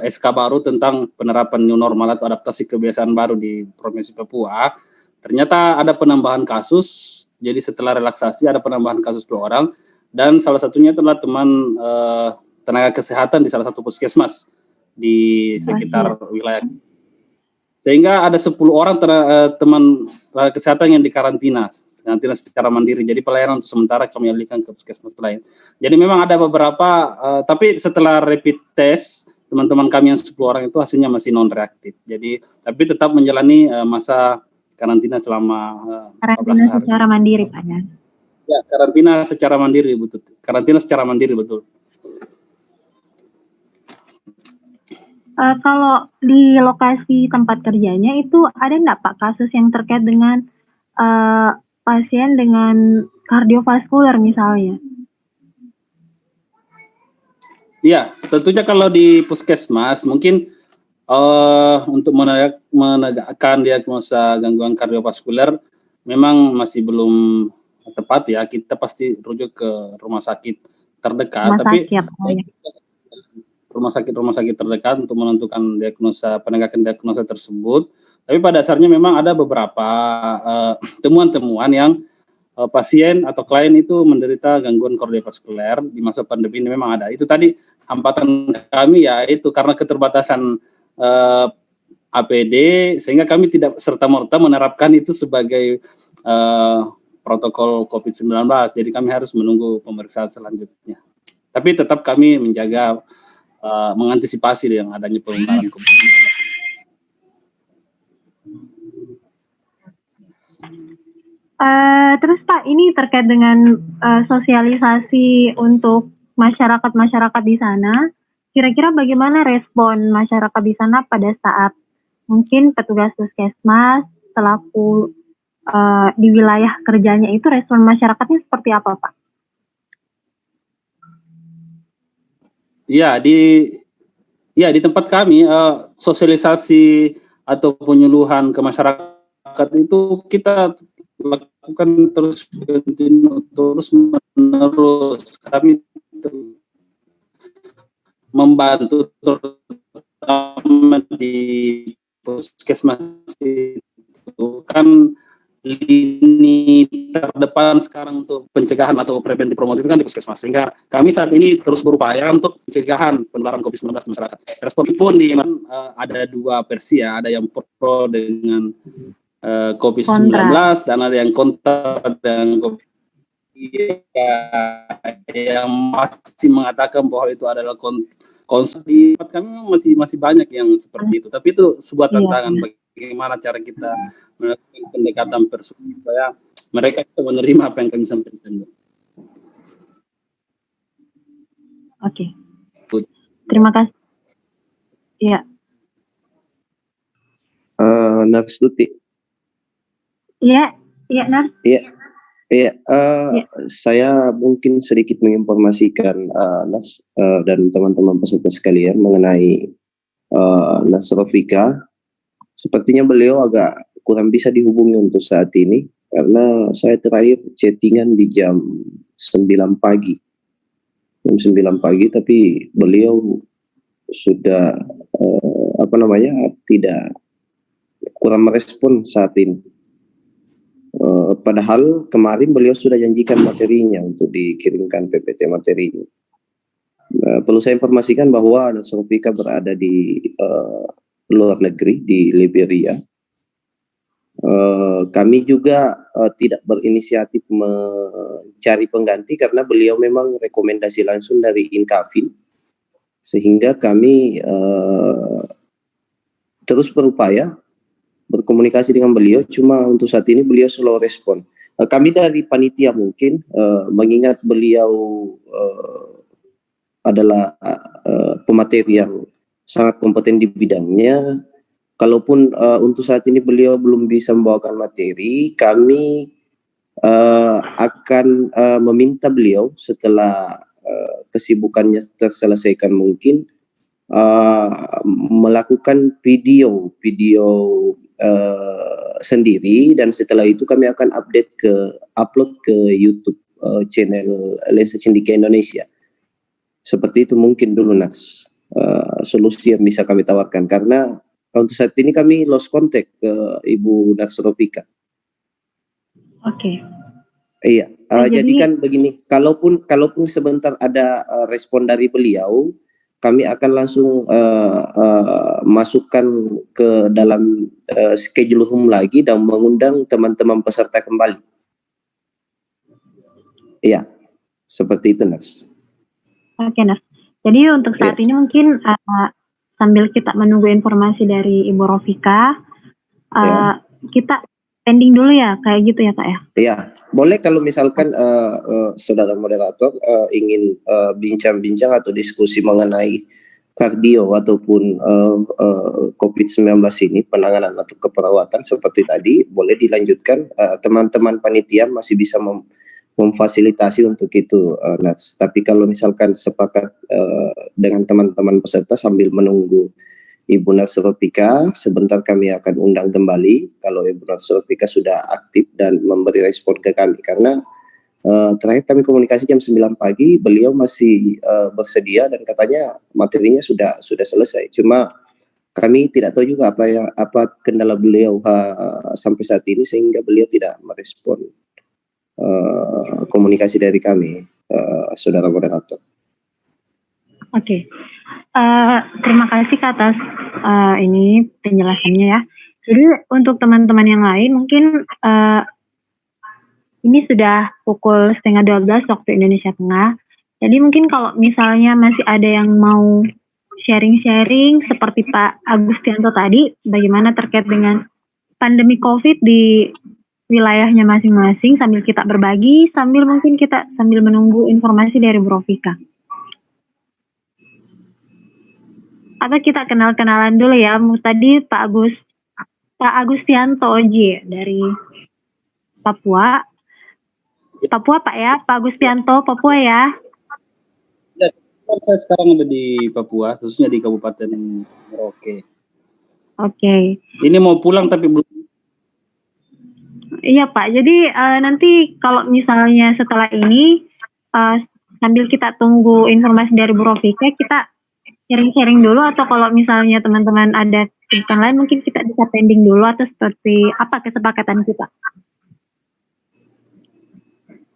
S4: SK baru tentang penerapan new normal atau adaptasi kebiasaan baru di Provinsi Papua, ternyata ada penambahan kasus. Jadi setelah relaksasi ada penambahan kasus 2 orang, dan salah satunya adalah teman tenaga kesehatan di salah satu puskesmas di sekitar wilayah. Sehingga ada 10 orang teman kesehatan yang dikarantina secara mandiri. Jadi pelayanan untuk sementara kami alihkan ke puskesmas lain. Jadi memang ada beberapa, tapi setelah rapid test teman-teman kami yang 10 orang itu hasilnya masih non reaktif. Jadi tapi tetap menjalani masa karantina selama 14
S5: Karantina
S4: hari.
S5: secara mandiri, Pak ya.
S4: Ya, karantina secara mandiri, betul. Karantina secara mandiri, betul.
S5: Kalau di lokasi tempat kerjanya itu ada nggak Pak kasus yang terkait dengan pasien dengan kardiovaskular misalnya?
S4: Iya, tentunya kalau di puskesmas mungkin untuk menegakkan diagnosa gangguan kardiovaskuler memang masih belum tepat ya. Kita pasti rujuk ke rumah sakit terdekat. Rumah sakit terdekat untuk menentukan penegakan diagnosa tersebut. Tapi pada dasarnya memang ada beberapa temuan-temuan yang pasien atau klien itu menderita gangguan kardiovaskuler di masa pandemi ini memang ada. Itu tadi hambatan kami ya itu karena keterbatasan APD sehingga kami tidak serta-merta menerapkan itu sebagai protokol COVID-19. Jadi kami harus menunggu pemeriksaan selanjutnya. Tapi tetap kami menjaga mengantisipasi yang adanya pelonggaran COVID-19.
S5: Terus Pak, ini terkait dengan sosialisasi untuk masyarakat di sana. Kira-kira bagaimana respon masyarakat di sana pada saat mungkin petugas puskesmas selaku di wilayah kerjanya itu respon masyarakatnya seperti apa, Pak?
S4: Ya, di tempat kami sosialisasi atau penyuluhan ke masyarakat itu kita lakukan terus menerus. Kami membantu terutama di puskesmas itu kan lini terdepan sekarang untuk pencegahan atau preventif promotif itu kan di puskesmas. Sehingga kami saat ini terus berupaya untuk pencegahan penularan COVID-19 di masyarakat. Respon pun ada dua versi ya, ada yang pro dengan COVID-19 dan ada yang kontra dengan COVID. Yang masih mengatakan bahwa itu adalah konsep. Di tempat kami masih banyak yang seperti itu. Tapi itu sebuah tantangan bagaimana cara kita melakukan pendekatan personal supaya mereka itu menerima apa yang kami sampaikan.
S5: Oke. Terima kasih. Iya.
S3: Nars Tuti.
S5: Iya, Nars.
S3: Iya. Saya mungkin sedikit menginformasikan Nars dan teman-teman peserta sekalian mengenai Nars Rofika. Sepertinya beliau agak kurang bisa dihubungi untuk saat ini karena saya terakhir chattingan di jam 9 pagi. Jam 9 pagi tapi beliau sudah tidak kurang merespon saat ini. Padahal kemarin beliau sudah janjikan materinya untuk dikirimkan PPT materinya. Perlu saya informasikan bahwa Nars Rofika berada di luar negeri di Liberia. Kami juga tidak berinisiatif mencari pengganti karena beliau memang rekomendasi langsung dari Inkafin, sehingga kami terus berupaya berkomunikasi dengan beliau. Cuma untuk saat ini beliau slow respon. Kami dari panitia mungkin mengingat beliau adalah pemateri yang sangat kompeten di bidangnya. Kalaupun untuk saat ini beliau belum bisa membawakan materi, kami akan meminta beliau setelah kesibukannya terselesaikan mungkin melakukan video sendiri, dan setelah itu kami akan upload ke YouTube channel Lensa Cindika Indonesia. Seperti itu mungkin dulu Nars solusi yang bisa kami tawarkan, karena untuk saat ini kami lost contact ke Ibu Nars Rofika.
S5: Oke.
S3: Iya, jadi kan begini, kalaupun sebentar ada respon dari beliau, kami akan langsung masukkan ke dalam schedule room lagi dan mengundang teman-teman peserta kembali. Iya, seperti itu, Nars.
S5: Oke, Nars. Jadi untuk saat ini mungkin sambil kita menunggu informasi dari Ibu Rofika, kita pending dulu ya, kayak gitu ya Kak ya?
S3: Iya, boleh kalau misalkan saudara moderator ingin bincang-bincang atau diskusi mengenai kardio ataupun COVID-19 ini, penanganan atau keperawatan seperti tadi, boleh dilanjutkan. Teman-teman panitia masih bisa memfasilitasi untuk itu, Nats. Tapi kalau misalkan sepakat dengan teman-teman peserta sambil menunggu Ibu Nats Rofika, sebentar kami akan undang kembali kalau Ibu Nats Rofika sudah aktif dan memberi respon ke kami. Karena terakhir kami komunikasi jam 9 pagi, beliau masih bersedia dan katanya materinya sudah selesai. Cuma kami tidak tahu juga apa kendala beliau sampai saat ini sehingga beliau tidak merespon komunikasi dari kami, saudara moderator.
S5: Oke. Terima kasih Kak atas ini penjelasannya ya. Jadi untuk teman-teman yang lain mungkin ini sudah pukul 11:30 waktu Indonesia Tengah. Jadi mungkin kalau misalnya masih ada yang mau sharing-sharing seperti Pak Agustianto tadi, bagaimana terkait dengan pandemi COVID di wilayahnya masing-masing, sambil kita berbagi, sambil mungkin kita sambil menunggu informasi dari Bu Rofika. Atau kita kenal-kenalan dulu ya. Tadi Pak Agustianto Oji dari Papua. Papua Pak ya, Pak Agustianto, Papua ya.
S4: Ya, saya sekarang ada di Papua, khususnya di Kabupaten Merauke.
S5: Oke.
S4: Ini mau pulang tapi belum.
S5: Iya Pak, jadi nanti kalau misalnya setelah ini sambil kita tunggu informasi dari Bu Rofika, kita sharing-sharing dulu, atau kalau misalnya teman-teman ada kegiatan lain mungkin kita bisa pending dulu, atau seperti apa kesepakatan kita?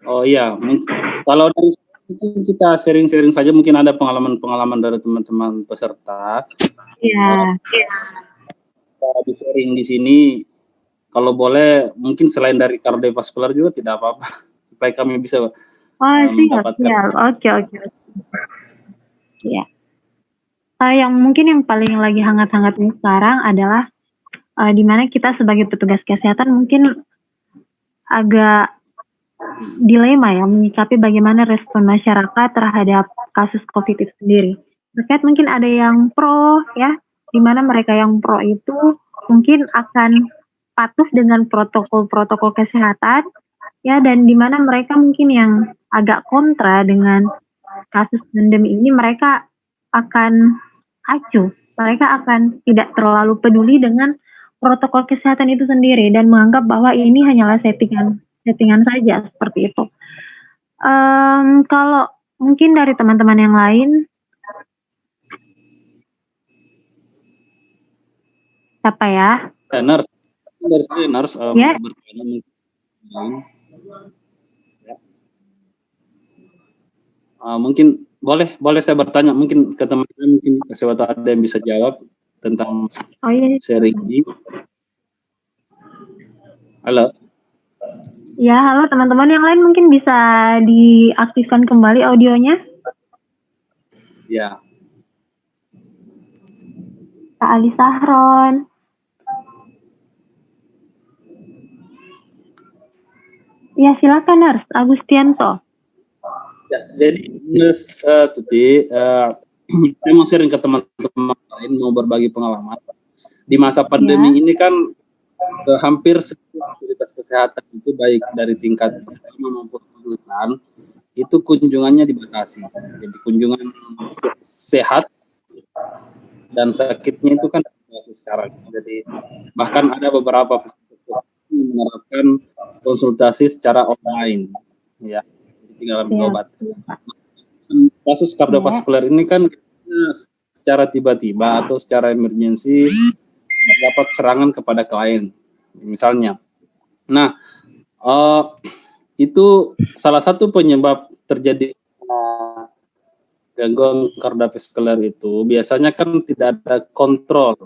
S4: Oh iya, kalau dari mungkin kita sharing-sharing saja, mungkin ada pengalaman-pengalaman dari teman-teman peserta.
S5: Iya.
S4: Kita di sharing di sini. Kalau boleh, mungkin selain dari kardiovaskular juga tidak apa-apa, supaya kami bisa mendapatkan.
S5: Oke. Ya. Yang mungkin yang paling lagi hangat-hangatnya sekarang adalah di mana kita sebagai petugas kesehatan mungkin agak dilema ya menyikapi bagaimana respon masyarakat terhadap kasus COVID itu sendiri. Terkait mungkin ada yang pro ya, di mana mereka yang pro itu mungkin akan patuh dengan protokol-protokol kesehatan ya, dan di mana mereka mungkin yang agak kontra dengan kasus pandemi ini, mereka akan acuh, mereka akan tidak terlalu peduli dengan protokol kesehatan itu sendiri dan menganggap bahwa ini hanyalah settingan saja, seperti itu. Kalau mungkin dari teman-teman yang lain, siapa ya?
S4: Nars, dari saya Nars
S5: Ya.
S4: bertanya mungkin. Mungkin boleh saya bertanya mungkin ke teman-teman, mungkin sesuatu ada yang bisa jawab tentang sharing ini. Halo.
S5: Ya, halo teman-teman yang lain, mungkin bisa diaktifkan kembali audionya.
S4: Ya.
S5: Pak Ali Sahron. Ya, silakan Nars Agustianto.
S4: Ya, jadi Nars Tuti, saya mau sharing ke teman-teman lain, mau berbagi pengalaman. Di masa pandemi ini kan hampir semua fasilitas kesehatan itu, baik dari tingkat pertama maupun lanjutan, itu kunjungannya dibatasi. Jadi kunjungan sehat dan sakitnya itu kan sekarang. Jadi bahkan ada beberapa fasilitas yang menerapkan konsultasi secara online, ya, tinggal berobat. Kasus kardiovaskular ini kan secara tiba-tiba atau secara emergensi dapat serangan kepada klien, misalnya. Nah, itu salah satu penyebab terjadi gangguan kardiovaskuler itu biasanya kan tidak ada kontrol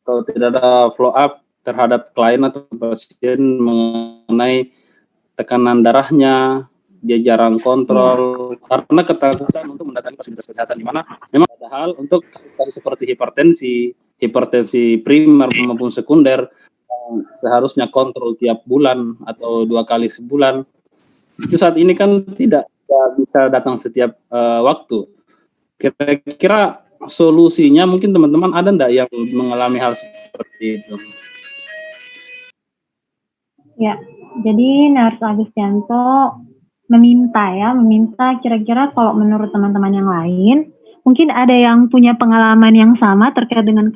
S4: atau tidak ada follow up terhadap klien atau pasien mengenai tekanan darahnya, dia jarang kontrol karena ketakutan untuk mendatangi fasilitas kesehatan, di mana memang ada hal untuk kasus seperti hipertensi primer maupun sekunder seharusnya kontrol tiap bulan atau 2 kali sebulan. Itu saat ini kan tidak bisa datang setiap waktu. Kira-kira solusinya mungkin teman-teman ada enggak yang mengalami hal seperti itu?
S5: Ya, jadi Nurse Agustianto meminta kira-kira kalau menurut teman-teman yang lain, mungkin ada yang punya pengalaman yang sama terkait dengan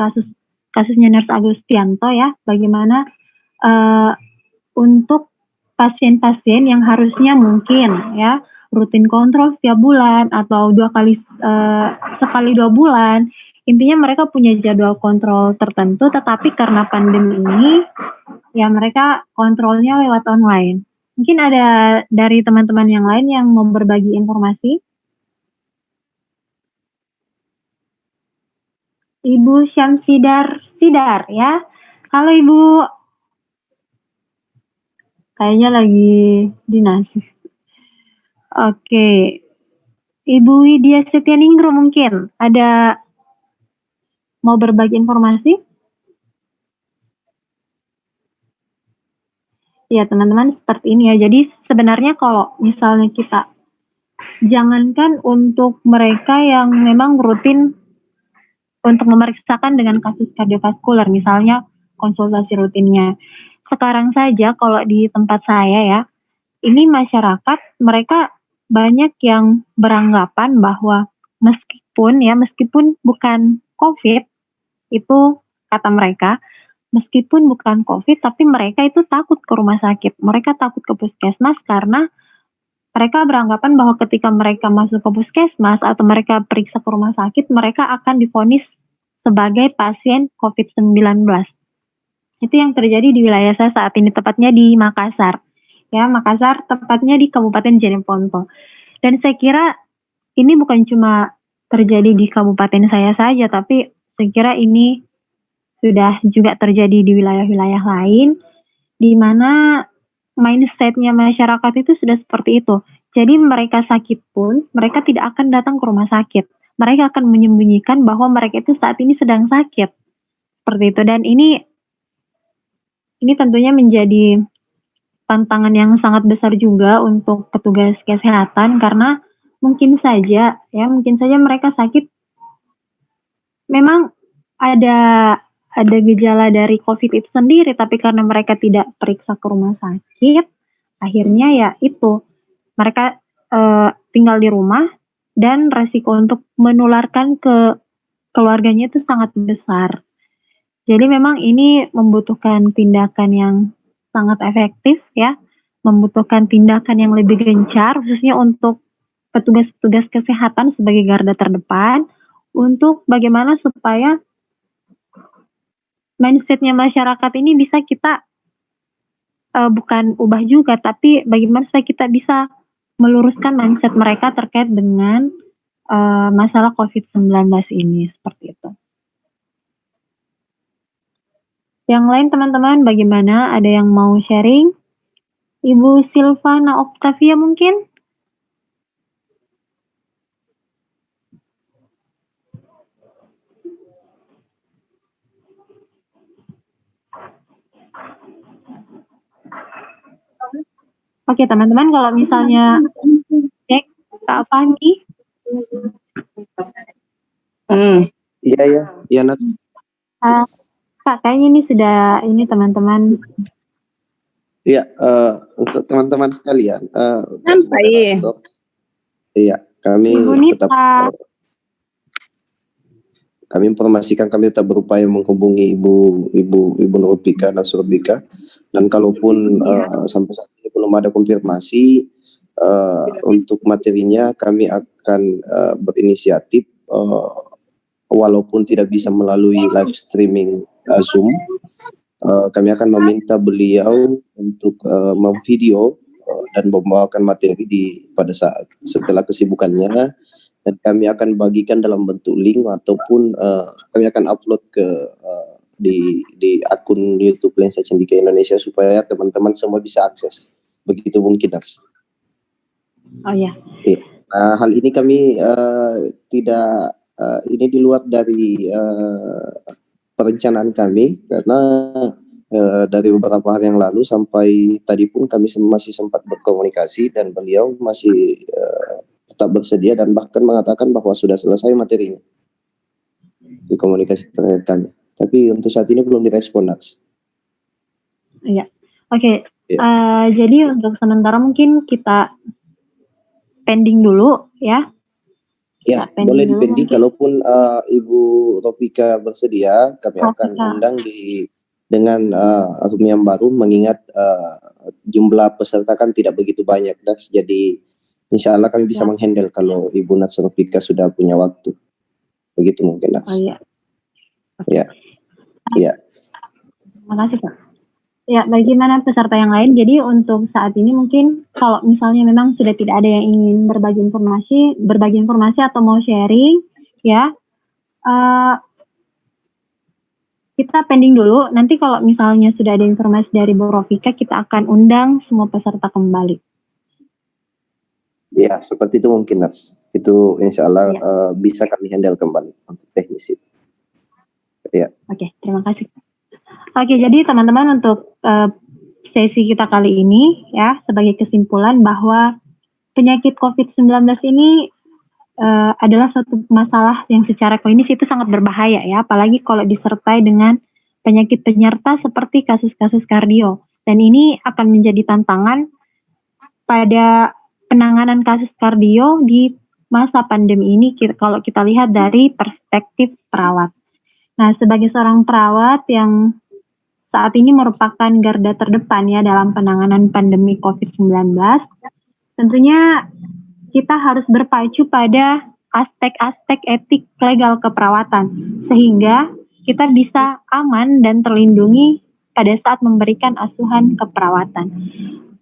S5: kasusnya Nurse Agustianto ya, bagaimana untuk pasien-pasien yang harusnya mungkin ya rutin kontrol setiap bulan atau sekali 2 bulan, intinya mereka punya jadwal kontrol tertentu, tetapi karena pandemi ini ya mereka kontrolnya lewat online. Mungkin ada dari teman-teman yang lain yang mau berbagi informasi. Ibu Syamsidar ya. Halo Ibu. Kayaknya lagi dinas. Oke. Ibu Widya Setianingrum mungkin ada mau berbagi informasi? Ya teman-teman, seperti ini ya. Jadi sebenarnya kalau misalnya kita jangankan untuk mereka yang memang rutin untuk memeriksakan dengan kasus kardiovaskuler, misalnya konsultasi rutinnya. Sekarang saja kalau di tempat saya ya, ini masyarakat mereka banyak yang beranggapan bahwa meskipun bukan COVID, itu kata mereka, meskipun bukan COVID, tapi mereka itu takut ke rumah sakit. Mereka takut ke puskesmas karena mereka beranggapan bahwa ketika mereka masuk ke puskesmas atau mereka periksa ke rumah sakit, mereka akan divonis sebagai pasien COVID-19. Itu yang terjadi di wilayah saya saat ini, tepatnya di Makassar. Ya, Makassar tepatnya di Kabupaten Jeneponto. Dan saya kira ini bukan cuma terjadi di kabupaten saya saja, tapi saya kira ini sudah juga terjadi di wilayah-wilayah lain, di mana mindset-nya masyarakat itu sudah seperti itu. Jadi mereka sakit pun, mereka tidak akan datang ke rumah sakit. Mereka akan menyembunyikan bahwa mereka itu saat ini sedang sakit. Seperti itu. Dan ini tentunya menjadi tantangan yang sangat besar juga untuk petugas kesehatan, karena mungkin saja mereka sakit, memang ada gejala dari COVID itu sendiri, tapi karena mereka tidak periksa ke rumah sakit, akhirnya ya itu mereka tinggal di rumah dan resiko untuk menularkan ke keluarganya itu sangat besar. Jadi memang ini membutuhkan tindakan yang sangat efektif ya, membutuhkan tindakan yang lebih gencar, khususnya untuk petugas-petugas kesehatan sebagai garda terdepan, untuk bagaimana supaya mindsetnya masyarakat ini bisa kita bukan ubah juga, tapi bagaimana supaya kita bisa meluruskan mindset mereka terkait dengan masalah COVID-19 ini, seperti itu. Yang lain teman-teman bagaimana? Ada yang mau sharing? Ibu Silvana Octavia mungkin? Oke teman-teman, kalau misalnya cek Kak Fani.
S3: Iya Nat.
S5: Kak, kayaknya ini sudah teman-teman.
S3: Iya, untuk teman-teman sekalian. Iya, kami tetap kami informasikan, kami tetap berupaya menghubungi Ibu Nurupika dan Surabika, dan kalaupun sampai saat ini belum ada konfirmasi untuk materinya, kami akan berinisiatif walaupun tidak bisa melalui live streaming Zoom, kami akan meminta beliau untuk memvideo dan membawakan materi pada saat setelah kesibukannya dan kami akan bagikan dalam bentuk link ataupun kami akan upload ke di akun YouTube Lensa Cendekia Indonesia supaya teman-teman semua bisa akses. Begitu mungkin, Nars.
S5: Oh ya.
S3: Hal ini kami tidak ini di luar dari perencanaan kami, karena dari beberapa hari yang lalu sampai tadi pun kami masih sempat berkomunikasi dan beliau masih tetap bersedia dan bahkan mengatakan bahwa sudah selesai materinya di komunikasi terakhir kami. Tapi untuk saat ini belum direspon, Nars.
S5: Iya. Oke.
S3: Iya.
S5: Jadi untuk sementara mungkin kita pending dulu ya.
S3: Ya,
S5: Pending
S3: boleh
S5: dulu
S3: dipending.
S5: mungkin.
S3: Kalaupun Ibu Topika bersedia, kami akan undang dengan room yang baru, mengingat jumlah peserta kan tidak begitu banyak, dan jadi insya Allah kami bisa menghandle kalau Ibu Nats Topika sudah punya waktu. Begitu mungkin, Nats.
S5: Oh iya.
S3: Ya. Ya.
S5: Terima kasih, Pak. Ya, bagaimana peserta yang lain? Jadi untuk saat ini mungkin kalau misalnya memang sudah tidak ada yang ingin berbagi informasi atau mau sharing, ya, kita pending dulu. Nanti kalau misalnya sudah ada informasi dari Bu Rofika, kita akan undang semua peserta kembali.
S3: Ya, seperti itu mungkin, Nats. Itu insya Allah bisa kami handle kembali untuk teknis itu. Ya.
S5: Oke, terima kasih. Oke, jadi teman-teman untuk sesi kita kali ini ya, sebagai kesimpulan bahwa penyakit COVID-19 ini adalah suatu masalah yang secara klinis itu sangat berbahaya ya, apalagi kalau disertai dengan penyakit penyerta seperti kasus-kasus kardio. Dan ini akan menjadi tantangan pada penanganan kasus kardio di masa pandemi ini kalau kita lihat dari perspektif perawat. Nah, sebagai seorang perawat yang saat ini merupakan garda terdepan ya dalam penanganan pandemi COVID-19, tentunya kita harus berpacu pada aspek-aspek etik legal keperawatan, sehingga kita bisa aman dan terlindungi pada saat memberikan asuhan keperawatan.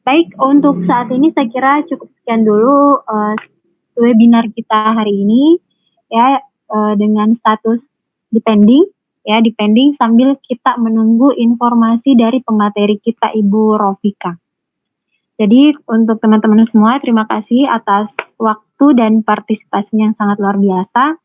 S5: Baik, untuk saat ini saya kira cukup sekian dulu webinar kita hari ini ya, dengan status depending sambil kita menunggu informasi dari pemateri kita Ibu Rofika. Jadi untuk teman-teman semua, terima kasih atas waktu dan partisipasinya yang sangat luar biasa.